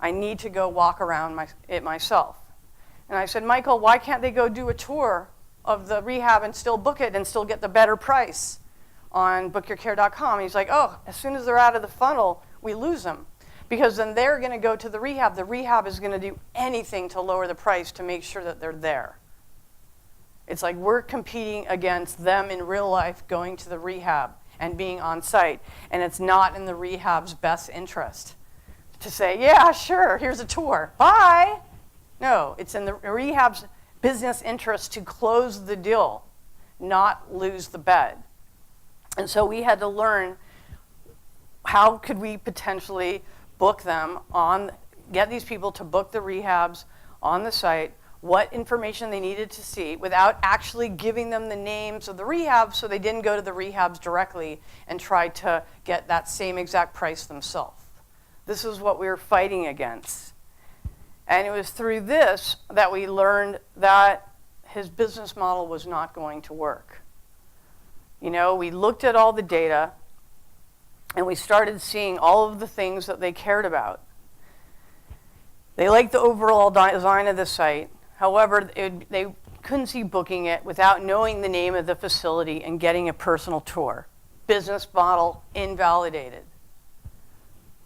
I need to go walk around it myself. And I said, Michael, why can't they go do a tour of the rehab and still book it and still get the better price on bookyourcare.com? And he's like, oh, as soon as they're out of the funnel, we lose them. Because then they're going to go to the rehab. The rehab is going to do anything to lower the price to make sure that they're there. It's like we're competing against them in real life going to the rehab and being on site. And it's not in the rehab's best interest to say, yeah, sure, here's a tour. Bye. No, it's in the rehab's business interest to close the deal, not lose the bet. And so we had to learn how could we potentially book them get these people to book the rehabs on the site, what information they needed to see without actually giving them the names of the rehabs so they didn't go to the rehabs directly and try to get that same exact price themselves. This is what we were fighting against. And it was through this that we learned that his business model was not going to work. You know, we looked at all the data and we started seeing all of the things that they cared about. They liked the overall design of the site. However, they couldn't see booking it without knowing the name of the facility and getting a personal tour. Business model invalidated.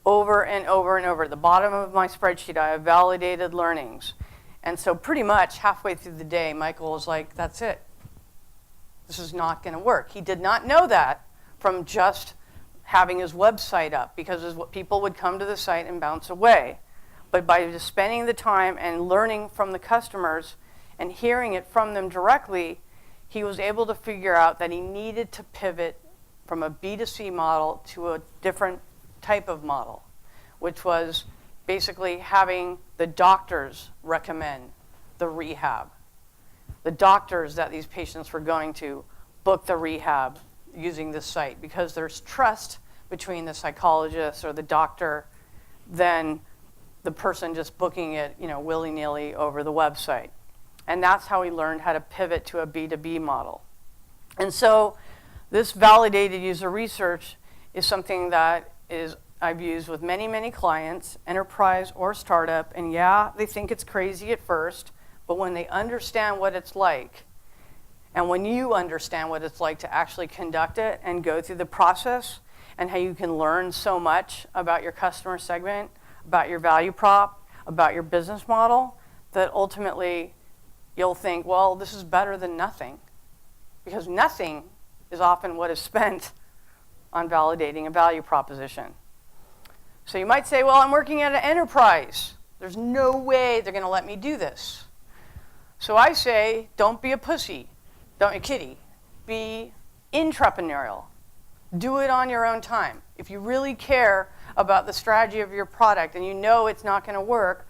Over and over and over. At the bottom of my spreadsheet, I have validated learnings. And so pretty much halfway through the day, Michael was like, that's it. This is not going to work. He did not know that from just having his website up, because people would come to the site and bounce away. But by just spending the time and learning from the customers and hearing it from them directly, he was able to figure out that he needed to pivot from a B2C model to a different type of model, which was basically having the doctors recommend the rehab. The doctors that these patients were going to book the rehab using this site, because there's trust between the psychologist or the doctor than the person just booking it, you know, willy-nilly over the website. And that's how we learned how to pivot to a B2B model. And so this validated user research is something that I've used with many, many clients, enterprise or startup, and yeah, they think it's crazy at first, but when they understand what it's like, and when you understand what it's like to actually conduct it and go through the process, and how you can learn so much about your customer segment, about your value prop, about your business model, that ultimately you'll think, well, this is better than nothing. Because nothing is often what is spent on validating a value proposition. So you might say, well, I'm working at an enterprise. There's no way they're going to let me do this. So I say, don't be a pussy. Don't be a kitty. Be intrapreneurial. Do it on your own time. If you really care about the strategy of your product and you know it's not going to work,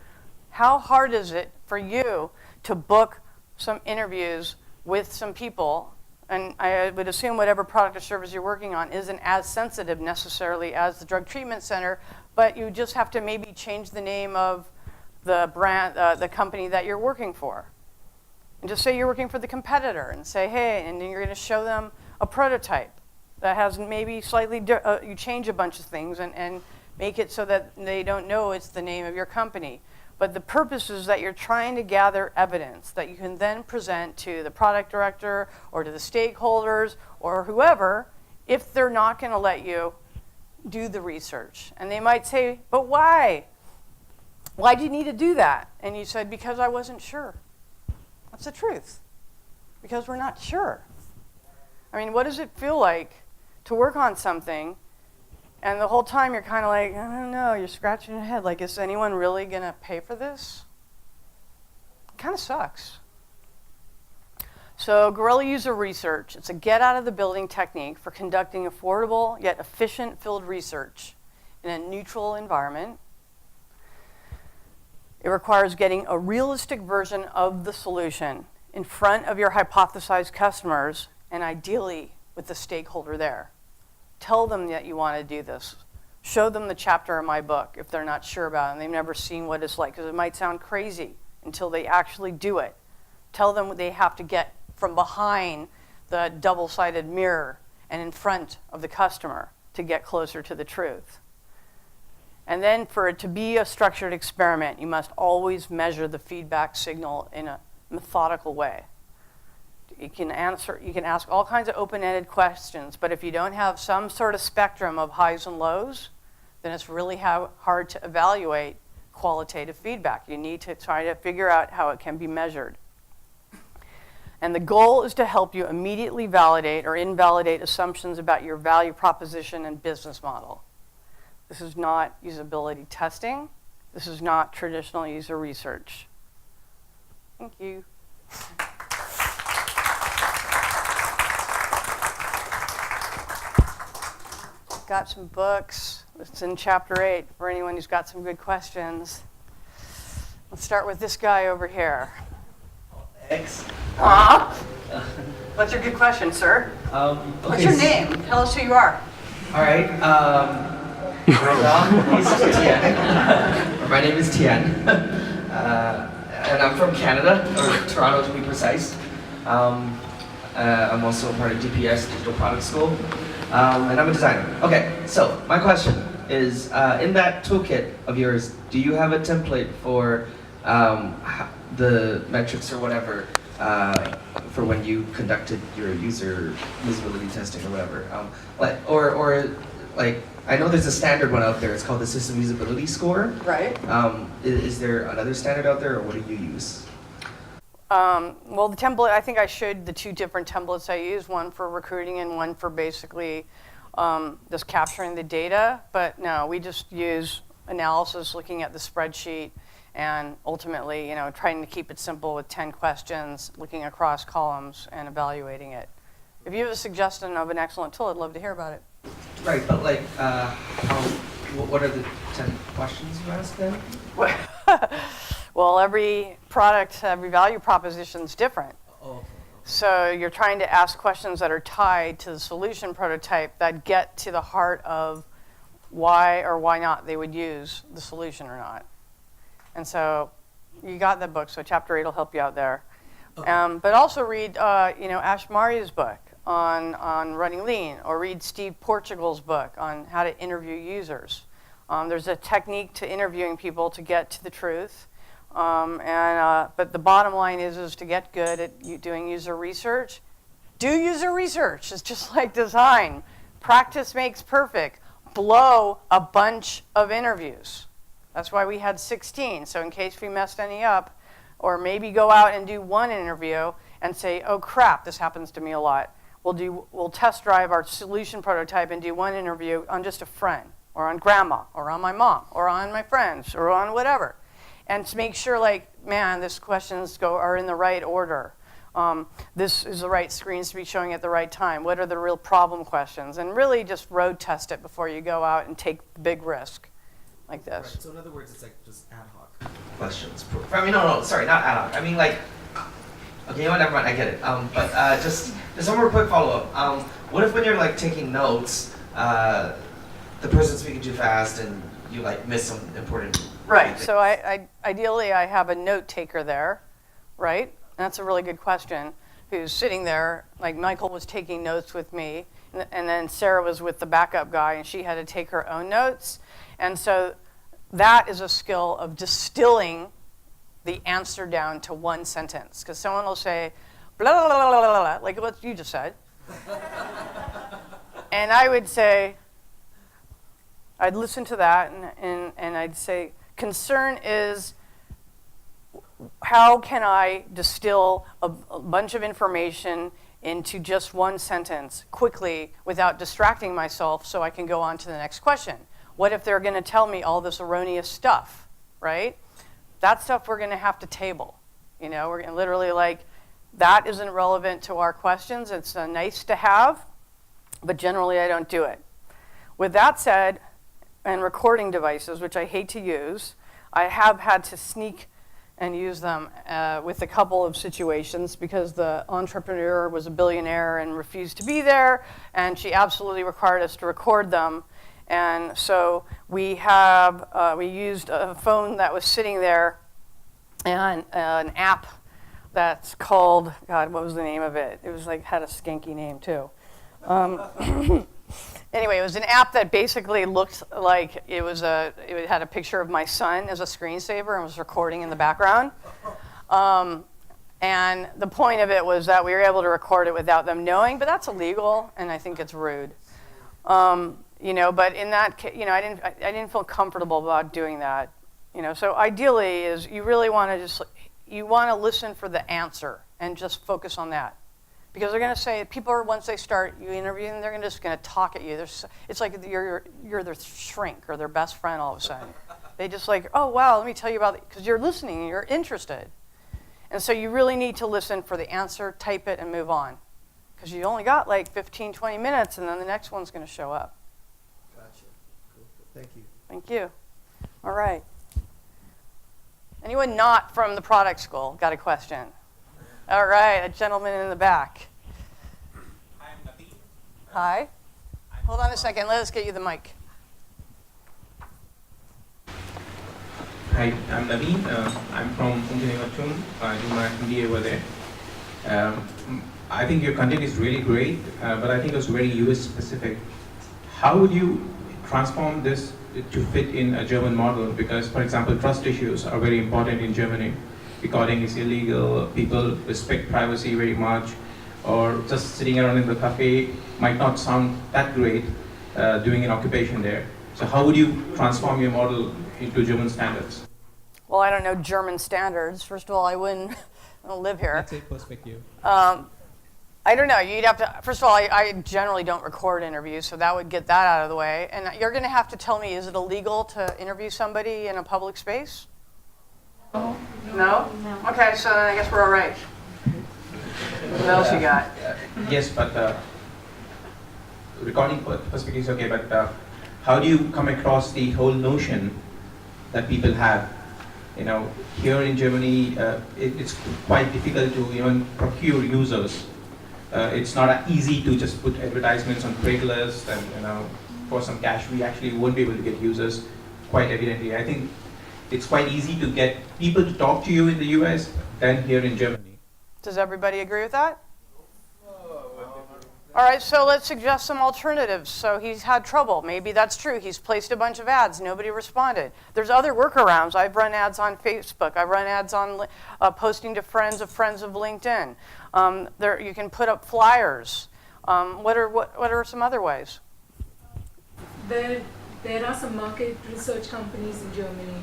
how hard is it for you to book some interviews with some people? And I would assume whatever product or service you're working on isn't as sensitive necessarily as the drug treatment center, but you just have to maybe change the name of the brand, the company that you're working for. And just say you're working for the competitor and say, hey, and then you're going to show them a prototype that has maybe slightly, you change a bunch of things and make it so that they don't know it's the name of your company. But the purpose is that you're trying to gather evidence that you can then present to the product director or to the stakeholders or whoever if they're not going to let you do the research. And they might say, but why? Why do you need to do that? And you said, because I wasn't sure. That's the truth. Because we're not sure. I mean, what does it feel like to work on something and the whole time you're kind of like, I don't know, you're scratching your head. Like, is anyone really going to pay for this? It kind of sucks. So Guerrilla User Research, it's a get-out-of-the-building technique for conducting affordable yet efficient field research in a neutral environment. It requires getting a realistic version of the solution in front of your hypothesized customers and ideally with the stakeholder there. Tell them that you want to do this. Show them the chapter in my book if they're not sure about it and they've never seen what it's like, because it might sound crazy until they actually do it. Tell them they have to get from behind the double-sided mirror and in front of the customer to get closer to the truth. And then for it to be a structured experiment, you must always measure the feedback signal in a methodical way. You can ask all kinds of open-ended questions, but if you don't have some sort of spectrum of highs and lows, then it's really hard to evaluate qualitative feedback. You need to try to figure out how it can be measured. And the goal is to help you immediately validate or invalidate assumptions about your value proposition and business model. This is not usability testing. This is not traditional user research. Thank you. Got some books. It's in chapter 8 for anyone who's got some good questions. Let's start with this guy over here. X. What's your good question, sir? Okay. What's your name? Tell us who you are. All right. My name is Tien. And I'm from Canada, or Toronto to be precise. I'm also part of DPS, Digital Product School. And I'm a designer. Okay, so my question is, in that toolkit of yours, do you have a template for the metrics or whatever for when you conducted your user usability testing or whatever? Like, I know there's a standard one out there. It's called the System Usability Score. Right. Is there another standard out there, or what do you use? Well, the template, I think I showed the 2 different templates I use, one for recruiting and one for basically just capturing the data. But no, we just use analysis, looking at the spreadsheet, and ultimately, trying to keep it simple with 10 questions, looking across columns and evaluating it. If you have a suggestion of an excellent tool, I'd love to hear about it. Right, but like, what are the 10 questions you ask then? Well, every product, every value proposition is different. Oh, okay. So you're trying to ask questions that are tied to the solution prototype that get to the heart of why or why not they would use the solution or not. And so you got the book, so chapter 8 will help you out there. Okay. But also read, Ash Maria's book on running lean, or read Steve Portugal's book on how to interview users. There's a technique to interviewing people to get to the truth. But the bottom line is to get good at doing user research. Do user research. It's just like design. Practice makes perfect. Blow a bunch of interviews. That's why we had 16. So in case we messed any up, or maybe go out and do one interview and say, oh crap, this happens to me a lot. We'll test drive our solution prototype and do one interview on just a friend, or on grandma, or on my mom, or on my friends, or on whatever. And to make sure, these questions are in the right order. This is the right screens to be showing at the right time. What are the real problem questions? And really just road test it before you go out and take the big risk like this. Right, so in other words, it's like just ad hoc questions. No, sorry, not ad hoc. I mean, like, okay, never mind, I get it. But just one more quick follow-up. What if when you're like taking notes, the person's speaking too fast and you miss some important Right, things? so ideally I have a note taker there, right? And that's a really good question, who's sitting there, like Michael was taking notes with me, and then Sarah was with the backup guy, and she had to take her own notes. And so that is a skill of distilling the answer down to one sentence. Because someone will say, blah, blah, blah, blah, blah, blah, like what you just said. And I would say, I'd listen to that, and I'd say, concern is, how can I distill a bunch of information into just one sentence quickly without distracting myself so I can go on to the next question? What if they're going to tell me all this erroneous stuff, right? That stuff we're going to have to table. We're going to literally that isn't relevant to our questions. It's nice to have, but generally I don't do it. With that said, and recording devices, which I hate to use, I have had to sneak and use them with a couple of situations because the entrepreneur was a billionaire and refused to be there, and she absolutely required us to record them. And so we used a phone that was sitting there and an app that's called, God, what was the name of it? It was had a skanky name too. Anyway, it was an app that basically looked like it had a picture of my son as a screensaver and was recording in the background. And the point of it was that we were able to record it without them knowing, but that's illegal, and I think it's rude. But in that case, I didn't feel comfortable about doing that. So ideally is you really want to listen for the answer and just focus on that. Because they're going to say, once they start you interviewing, they're just going to talk at you. It's like you're their shrink or their best friend all of a sudden. They just oh, wow, let me tell you about it. Because you're listening and you're interested. And so you really need to listen for the answer, type it, and move on. Because you only got like 15, 20 minutes, and then the next one's going to show up. Gotcha. Cool. Thank you. Thank you. All right. Anyone not from the product school got a question? All right, a gentleman in the back. Hi, I'm Levy. Hi. Hold on a second. Let us get you the mic. Hi, I'm Levy. I'm from Unjani. I do my MBA over there. I think your content is really great, but I think it was very US specific. How would you transform this to fit in a German model? Because, for example, trust issues are very important in Germany. Recording is illegal, people respect privacy very much, or just sitting around in the cafe might not sound that great doing an occupation there. So how would you transform your model into German standards? Well, I don't know German standards. First of all, I wouldn't I don't live here. That's a perspective. I don't know. You'd have to. First of all, I generally don't record interviews, so that would get that out of the way. And you're going to have to tell me: is it illegal to interview somebody in a public space? No. No. Okay, so then I guess we're all right. What else you got? Yes, but recording perspective is okay, but how do you come across the whole notion that people have? You know, here in Germany, it's quite difficult to even procure users. It's not easy to just put advertisements on Craigslist and for some cash, we actually won't be able to get users quite evidently. I think it's quite easy to get people to talk to you in the US than here in Germany. Does everybody agree with that? All right, so let's suggest some alternatives. So he's had trouble. Maybe that's true. He's placed a bunch of ads. Nobody responded. There's other workarounds. I've run ads on Facebook. I've run ads on posting to friends of LinkedIn. You can put up flyers. What are some other ways? There are some market research companies in Germany.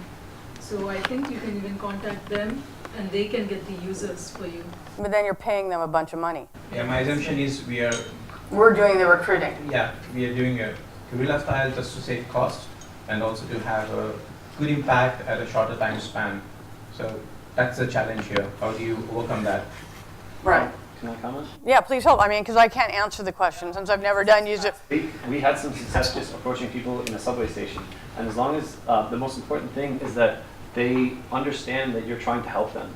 So I think you can even contact them and they can get the users for you. But then you're paying them a bunch of money. Yeah, my assumption is We're doing the recruiting. we are doing a guerrilla style just to save cost and also to have a good impact at a shorter time span. So that's the challenge here. How do you overcome that? Right. Can I comment? Yeah, please help. I mean, because I can't answer the question since I've never done user. We had some success just approaching people in a subway station. And as long as the most important thing is that they understand that you're trying to help them.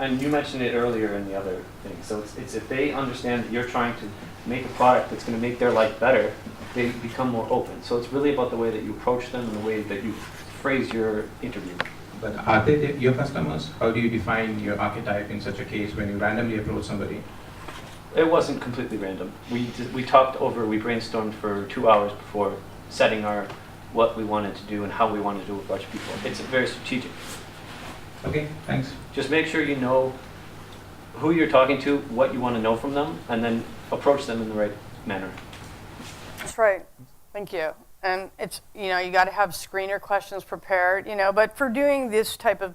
And you mentioned it earlier in the other thing. So it's if they understand that you're trying to make a product that's going to make their life better, they become more open. So it's really about the way that you approach them and the way that you phrase your interview. But are they your customers? How do you define your archetype in such a case when you randomly approach somebody? It wasn't completely random. We brainstormed for 2 hours before setting what we wanted to do and how we wanted to do with a bunch of people. It's very strategic. Okay, thanks. Just make sure you know who you're talking to, what you want to know from them, and then approach them in the right manner. That's right. Thank you. And it's, you got to have screener questions prepared, but for doing this type of,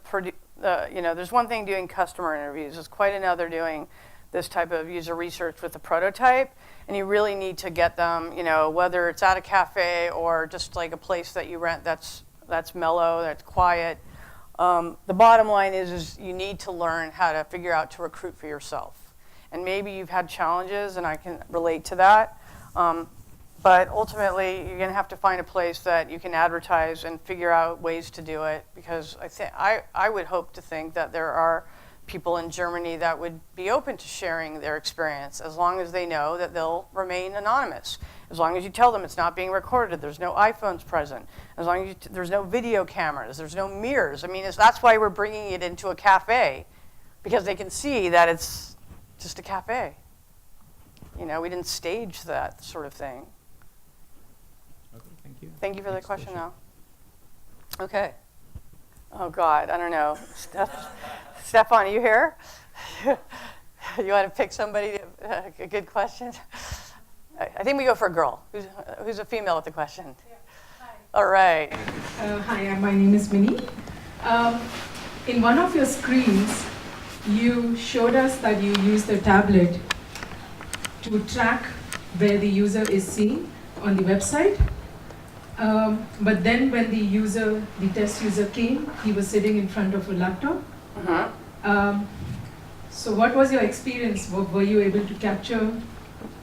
there's one thing doing customer interviews. It's quite another doing this type of user research with a prototype. And you really need to get them, whether it's at a cafe or just like a place that you rent that's mellow, that's quiet. The bottom line is you need to learn how to figure out to recruit for yourself. And maybe you've had challenges, and I can relate to that. But ultimately, you're going to have to find a place that you can advertise and figure out ways to do it. Because I would hope to think that there are people in Germany that would be open to sharing their experience as long as they know that they'll remain anonymous. As long as you tell them it's not being recorded, there's no iPhones present. As long as there's no video cameras, there's no mirrors. I mean, that's why we're bringing it into a cafe, because they can see that it's just a cafe. We didn't stage that sort of thing. Okay, thank you. Thank you for the question, though. Okay. Oh, God, I don't know. Stefan, are you here? You want to pick somebody, a good question? I think we go for a girl. Who's a female with the question? Yeah. Hi. All right. Hi, my name is Minnie. In one of your screens, you showed us that you used a tablet to track where the user is seen on the website. But then when the test user came, he was sitting in front of a laptop. So what was your experience? Were you able to capture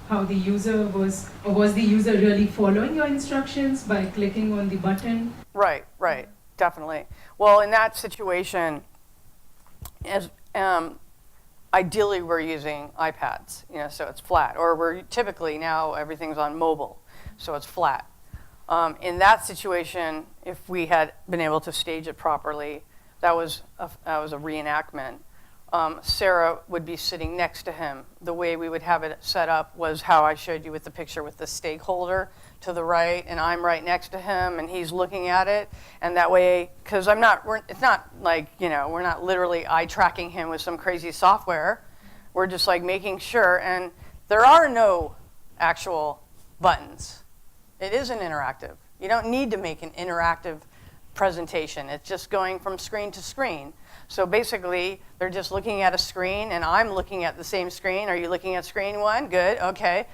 how the user was, or was the user really following your instructions by clicking on the button? Right, right, definitely. Well, in that situation, as ideally we're using iPads, so it's flat, or we're typically now everything's on mobile, so it's flat. In that situation, if we had been able to stage it properly, that was a reenactment. Sarah would be sitting next to him. The way we would have it set up was how I showed you with the picture with the stakeholder to the right, and I'm right next to him, and he's looking at it. And that way, because it's not like, we're not literally eye tracking him with some crazy software. We're just like making sure, and there are no actual buttons. It isn't interactive. You don't need to make an interactive presentation. It's just going from screen to screen. So basically, they're just looking at a screen, and I'm looking at the same screen. Are you looking at screen one? Good, okay.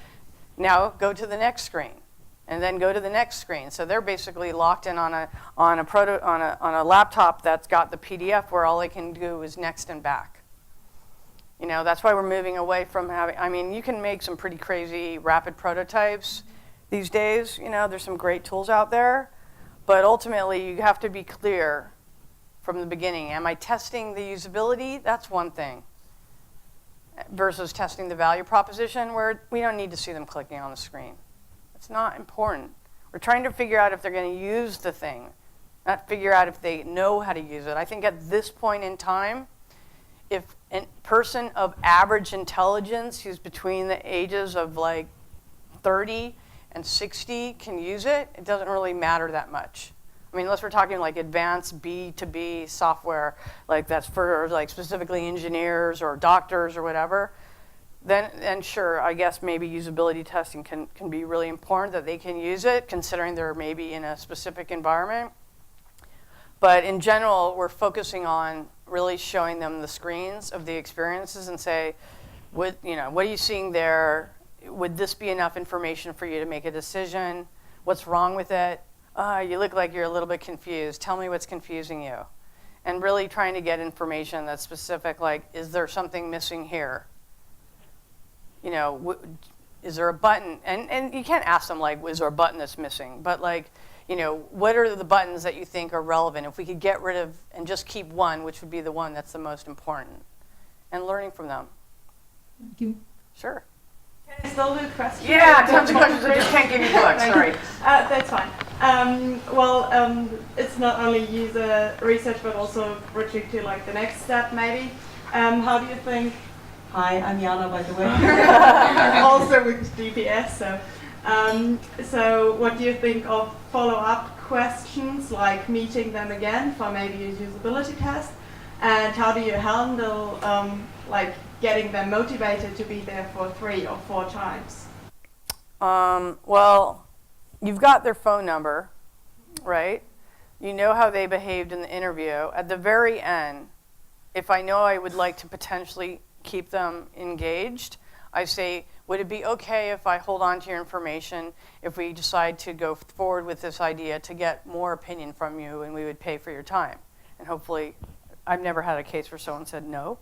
Now go to the next screen, and then go to the next screen. So they're basically locked in on a laptop that's got the PDF where all they can do is next and back. That's why we're moving away from having, you can make some pretty crazy rapid prototypes these days. There's some great tools out there, but ultimately you have to be clear from the beginning. Am I testing the usability? That's one thing. Versus testing the value proposition, where we don't need to see them clicking on the screen. It's not important. We're trying to figure out if they're going to use the thing, not figure out if they know how to use it. I think at this point in time, if a person of average intelligence who's between the ages of like 30 and 60 can use it, it doesn't really matter that much. Unless we're talking like advanced B2B software, like that's for like specifically engineers or doctors or whatever, then sure, I guess maybe usability testing can be really important, that they can use it, considering they're maybe in a specific environment. But in general, we're focusing on really showing them the screens of the experiences and say, what are you seeing there? Would this be enough information for you to make a decision? What's wrong with it? You look like you're a little bit confused. Tell me what's confusing you. And really trying to get information that's specific, like, is there something missing here? Is there a button? And you can't ask them, like, is there a button that's missing? But, like, what are the buttons that you think are relevant? If we could get rid of and just keep one, which would be the one that's the most important, and learning from them. Thank you. Sure. Can I still do questions? Yeah, tons of questions. I just can't give you books. Sorry. That's fine. It's not only user research, but also bridging to like the next step, maybe. How do you think? Hi, I'm Jana, by the way. Also with GPS. So what do you think of follow-up questions, like meeting them again for maybe a usability test? And how do you handle getting them motivated to be there for 3 or 4 times? Well, you've got their phone number, right? You know how they behaved in the interview. At the very end, if I know I would like to potentially keep them engaged, I say, would it be okay if I hold on to your information if we decide to go forward with this idea to get more opinion from you, and we would pay for your time? And hopefully, I've never had a case where someone said no.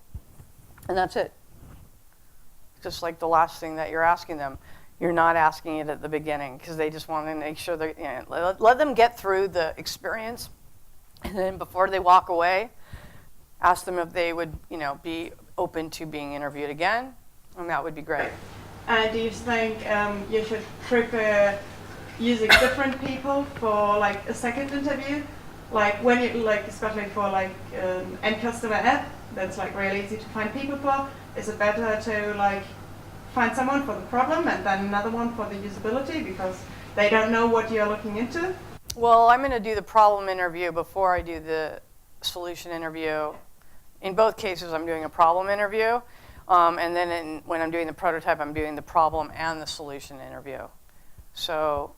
And that's it. Just like the last thing that you're asking them. You're not asking it at the beginning because they just want to make sure that, let them get through the experience. And then before they walk away, ask them if they would, be open to being interviewed again. And that would be great. Do you think you should prepare using different people for like a second interview? Like when you, especially for end customer app, that's really easy to find people for. Is it better to find someone for the problem and then another one for the usability because they don't know what you're looking into? Well, I'm going to do the problem interview before I do the solution interview. In both cases, I'm doing a problem interview. And then when I'm doing the prototype, I'm doing the problem and the solution interview. So,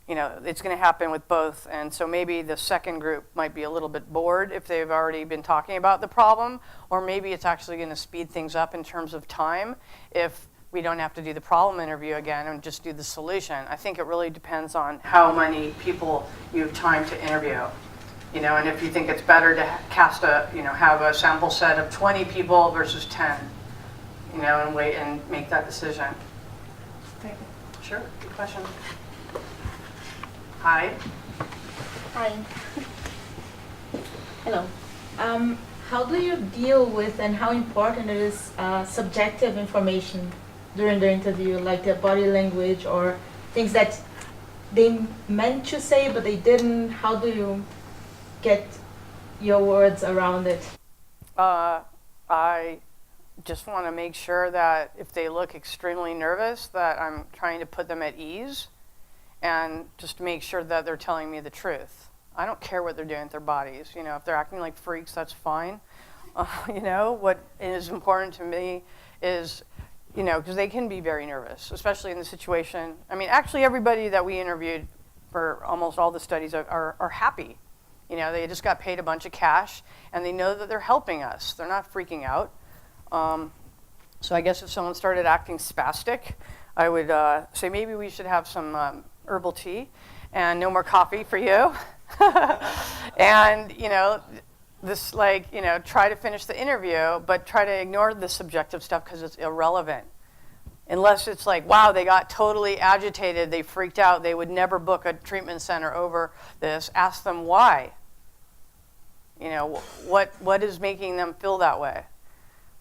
it's going to happen with both. And so maybe the second group might be a little bit bored if they've already been talking about the problem, or maybe it's actually going to speed things up in terms of time if we don't have to do the problem interview again and just do the solution. I think it really depends on how many people you have time to interview. And if you think it's better to have a sample set of 20 people versus 10, and wait and make that decision. Thank you. Sure, good question. Hi. Hi. Hello. How do you deal with and how important it is subjective information during the interview, like their body language or things that they meant to say but they didn't? How do you get your words around it? I just want to make sure that if they look extremely nervous, that I'm trying to put them at ease and just make sure that they're telling me the truth. I don't care what they're doing with their bodies. If they're acting like freaks, that's fine. What is important to me is, because they can be very nervous, especially in the situation. I mean, actually everybody that we interviewed for almost all the studies are happy. They just got paid a bunch of cash and they know that they're helping us. They're not freaking out. So I guess if someone started acting spastic, I would say maybe we should have some herbal tea and no more coffee for you. And, try to finish the interview, but try to ignore the subjective stuff because it's irrelevant. Unless it's like, wow, they got totally agitated, they freaked out, they would never book a treatment center over this. Ask them why. What is making them feel that way?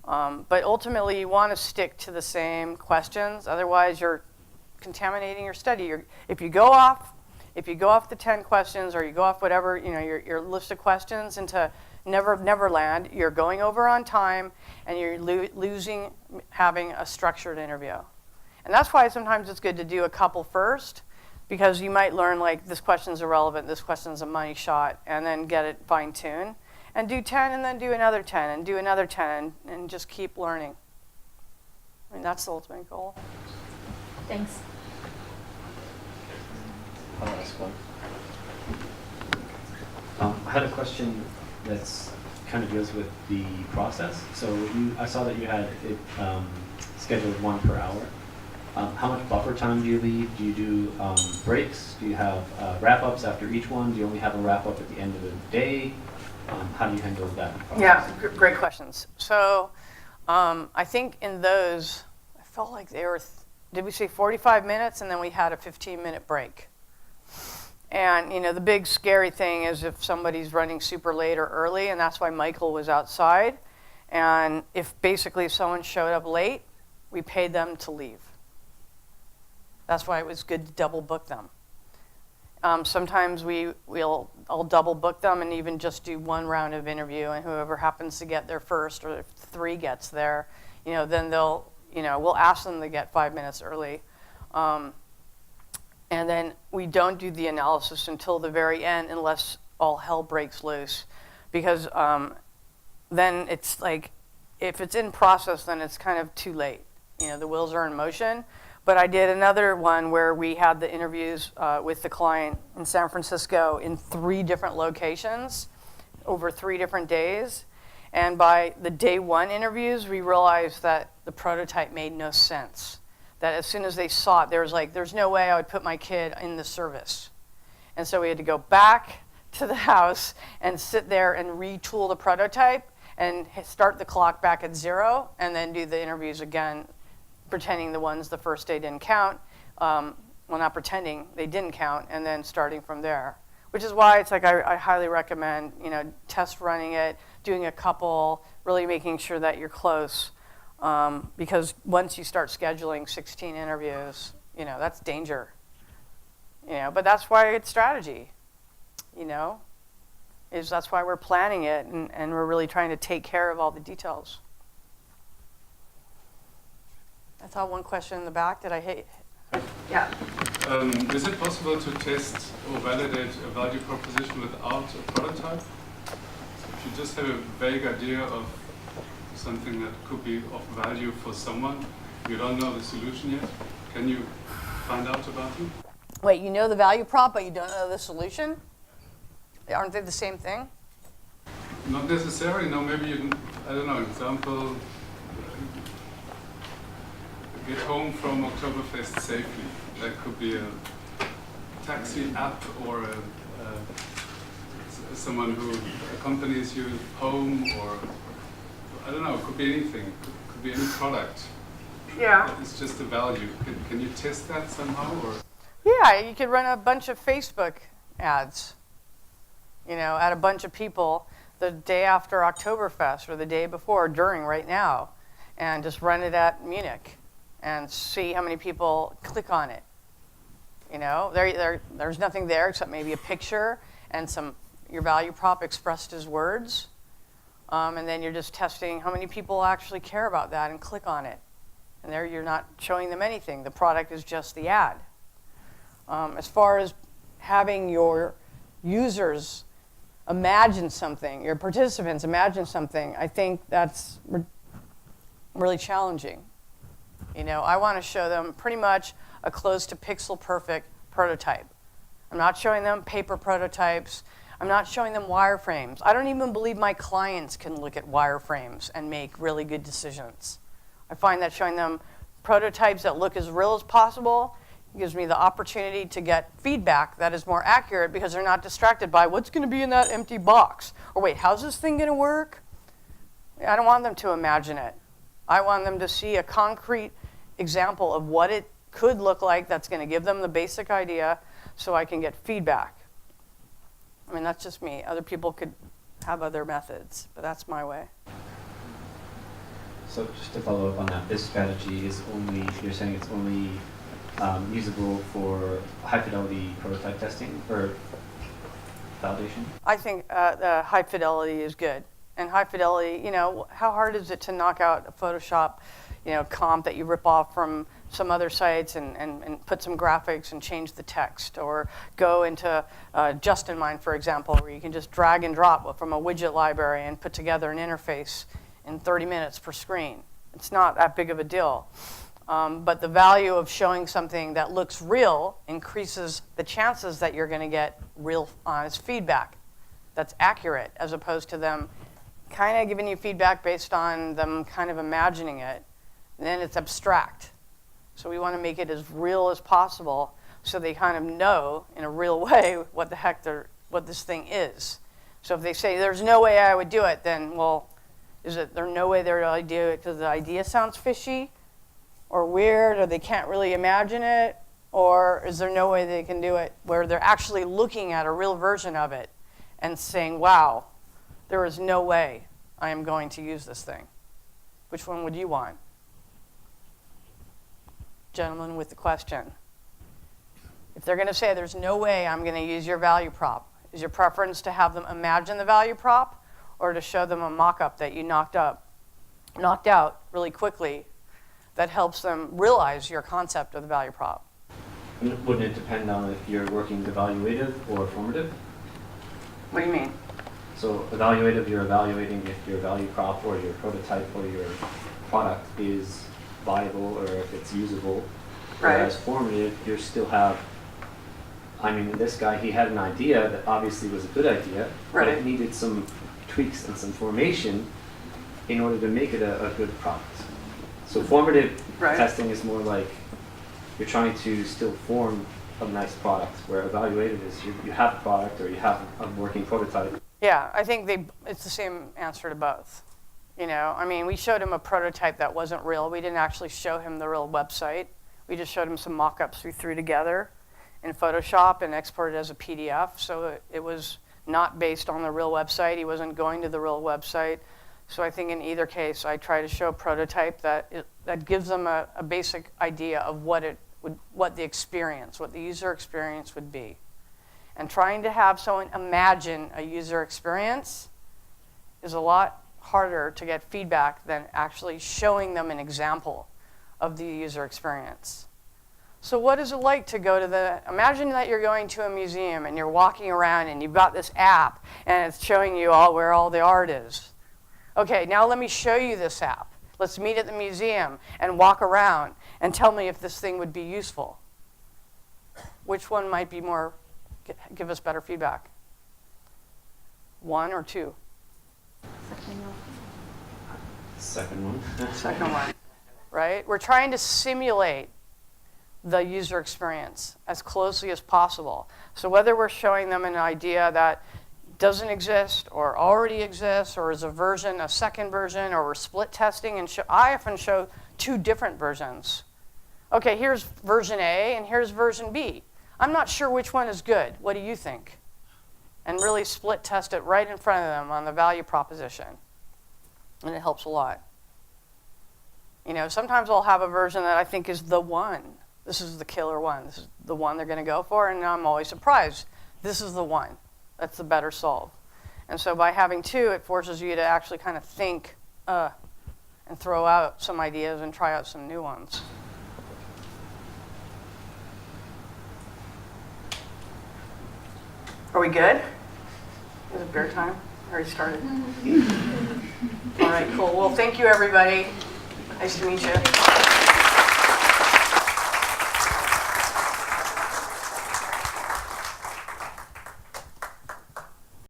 But ultimately, you want to stick to the same questions. Otherwise, you're contaminating your study. If you go off the 10 questions, or you go off whatever your list of questions into Neverland, you're going over on time, and you're losing having a structured interview. And that's why sometimes it's good to do a couple first, because you might learn like this question's irrelevant, this question's a money shot, and then get it fine-tuned. And do 10, and then do another 10, and do another 10, and just keep learning. I mean, that's the ultimate goal. Thanks. I'll ask one. I had a question that's kind of deals with the process. So I saw that you had it scheduled 1 per hour. How much buffer time do you leave? Do you do breaks? Do you have wrap-ups after each one? Do you only have a wrap-up at the end of the day? How do you handle that process? Yeah, great questions. So I think in those, I felt like they were, did we say 45 minutes? And then we had a 15-minute break. And, the big scary thing is if somebody's running super late or early, and that's why Michael was outside. And if someone showed up late, we paid them to leave. That's why it was good to double book them. Sometimes I'll double book them and even just do 1 round of interview, and whoever happens to get there first, or if 3 gets there, then we'll ask them to get 5 minutes early. And then we don't do the analysis until the very end unless all hell breaks loose. Because then it's like, if it's in process, then it's kind of too late. The wheels are in motion. But I did another one where we had the interviews with the client in San Francisco in 3 different locations over 3 different days. And by the day 1 interviews, we realized that the prototype made no sense. That as soon as they saw it, there's no way I would put my kid in the service. And so we had to go back to the house and sit there and retool the prototype and start the clock back at 0, and then do the interviews again, pretending the ones the first day didn't count. Well, not pretending, they didn't count, and then starting from there. Which is why it's like I highly recommend, test running it, doing a couple, really making sure that you're close. Because once you start scheduling 16 interviews, that's danger. But that's why it's strategy. That's why we're planning it, and we're really trying to take care of all the details. I saw one question in the back that I hate. Yeah. Is it possible to test or validate a value proposition without a prototype? If you just have a vague idea of something that could be of value for someone, you don't know the solution yet, can you find out about it? Wait, you know the value prop, but you don't know the solution? Aren't they the same thing? Not necessarily, no, maybe you, I don't know, example, get home from Oktoberfest safely. That could be a taxi app or someone who accompanies you home, or I don't know, it could be anything, could be any product. Yeah. It's just a value. Can you test that somehow, or? Yeah, you could run a bunch of Facebook ads, at a bunch of people the day after Oktoberfest or the day before, during, right now, and just run it at Munich and see how many people click on it. There's nothing there except maybe a picture and your value prop expressed as words. And then you're just testing how many people actually care about that and click on it. And there you're not showing them anything. The product is just the ad. As far as having your users imagine something, your participants imagine something, I think that's really challenging. I want to show them pretty much a close to pixel perfect prototype. I'm not showing them paper prototypes. I'm not showing them wireframes. I don't even believe my clients can look at wireframes and make really good decisions. I find that showing them prototypes that look as real as possible gives me the opportunity to get feedback that is more accurate, because they're not distracted by what's going to be in that empty box. Or wait, how's this thing going to work? I don't want them to imagine it. I want them to see a concrete example of what it could look like that's going to give them the basic idea, so I can get feedback. I mean, that's just me. Other people could have other methods, but that's my way. So just to follow up on that, this strategy is only, you're saying it's only usable for high fidelity prototype testing or validation? I think the high fidelity is good. And high fidelity, how hard is it to knock out a Photoshop, comp that you rip off from some other sites and put some graphics and change the text, or go into JustinMind, for example, where you can just drag and drop from a widget library and put together an interface in 30 minutes per screen. It's not that big of a deal. But the value of showing something that looks real increases the chances that you're going to get real, honest feedback that's accurate, as opposed to them kind of giving you feedback based on them kind of imagining it. And then it's abstract. So we want to make it as real as possible, so they kind of know in a real way what the heck what this thing is. So if they say, there's no way I would do it, then, well, is it there no way they'll do it because the idea sounds fishy or weird, or they can't really imagine it? Or is there no way they can do it where they're actually looking at a real version of it and saying, wow, there is no way I am going to use this thing? Which one would you want? Gentleman with the question. If they're going to say, there's no way I'm going to use your value prop, is your preference to have them imagine the value prop, or to show them a mock-up that you knocked out really quickly that helps them realize your concept of the value prop? Wouldn't it depend on if you're working evaluative or formative? What do you mean? So evaluative, you're evaluating if your value prop or your prototype or your product is viable or if it's usable. Right. Whereas formative, you still have, this guy, he had an idea that obviously was a good idea, but it needed some tweaks and some formation in order to make it a good product. So formative testing is more like you're trying to still form a nice product, where evaluative is you have a product or you have a working prototype. Yeah, I think it's the same answer to both. We showed him a prototype that wasn't real. We didn't actually show him the real website. We just showed him some mock-ups we threw together in Photoshop and exported as a PDF. So it was not based on the real website. He wasn't going to the real website. So I think in either case, I try to show a prototype that gives them a basic idea of what the user experience would be. And trying to have someone imagine a user experience is a lot harder to get feedback than actually showing them an example of the user experience. So what is it like to go to imagine that you're going to a museum and you're walking around and you've got this app and it's showing you where all the art is. Okay, now let me show you this app. Let's meet at the museum and walk around and tell me if this thing would be useful. Which one might be give us better feedback? One or two? Second one. Second one, right? We're trying to simulate the user experience as closely as possible. So whether we're showing them an idea that doesn't exist or already exists, or is a version, a second version, or we're split testing, and I often show 2 different versions. Okay, here's version A and here's version B. I'm not sure which one is good. What do you think? And really split test it right in front of them on the value proposition. And it helps a lot. You know, sometimes I'll have a version that I think is the one. This is the killer one. This is the one they're going to go for, and I'm always surprised. This is the one. That's the better solve. And so by having 2, it forces you to actually kind of think and throw out some ideas and try out some new ones. Are we good? Is it beer time? Already started. All right, cool. Well, thank you, everybody. Nice to meet you.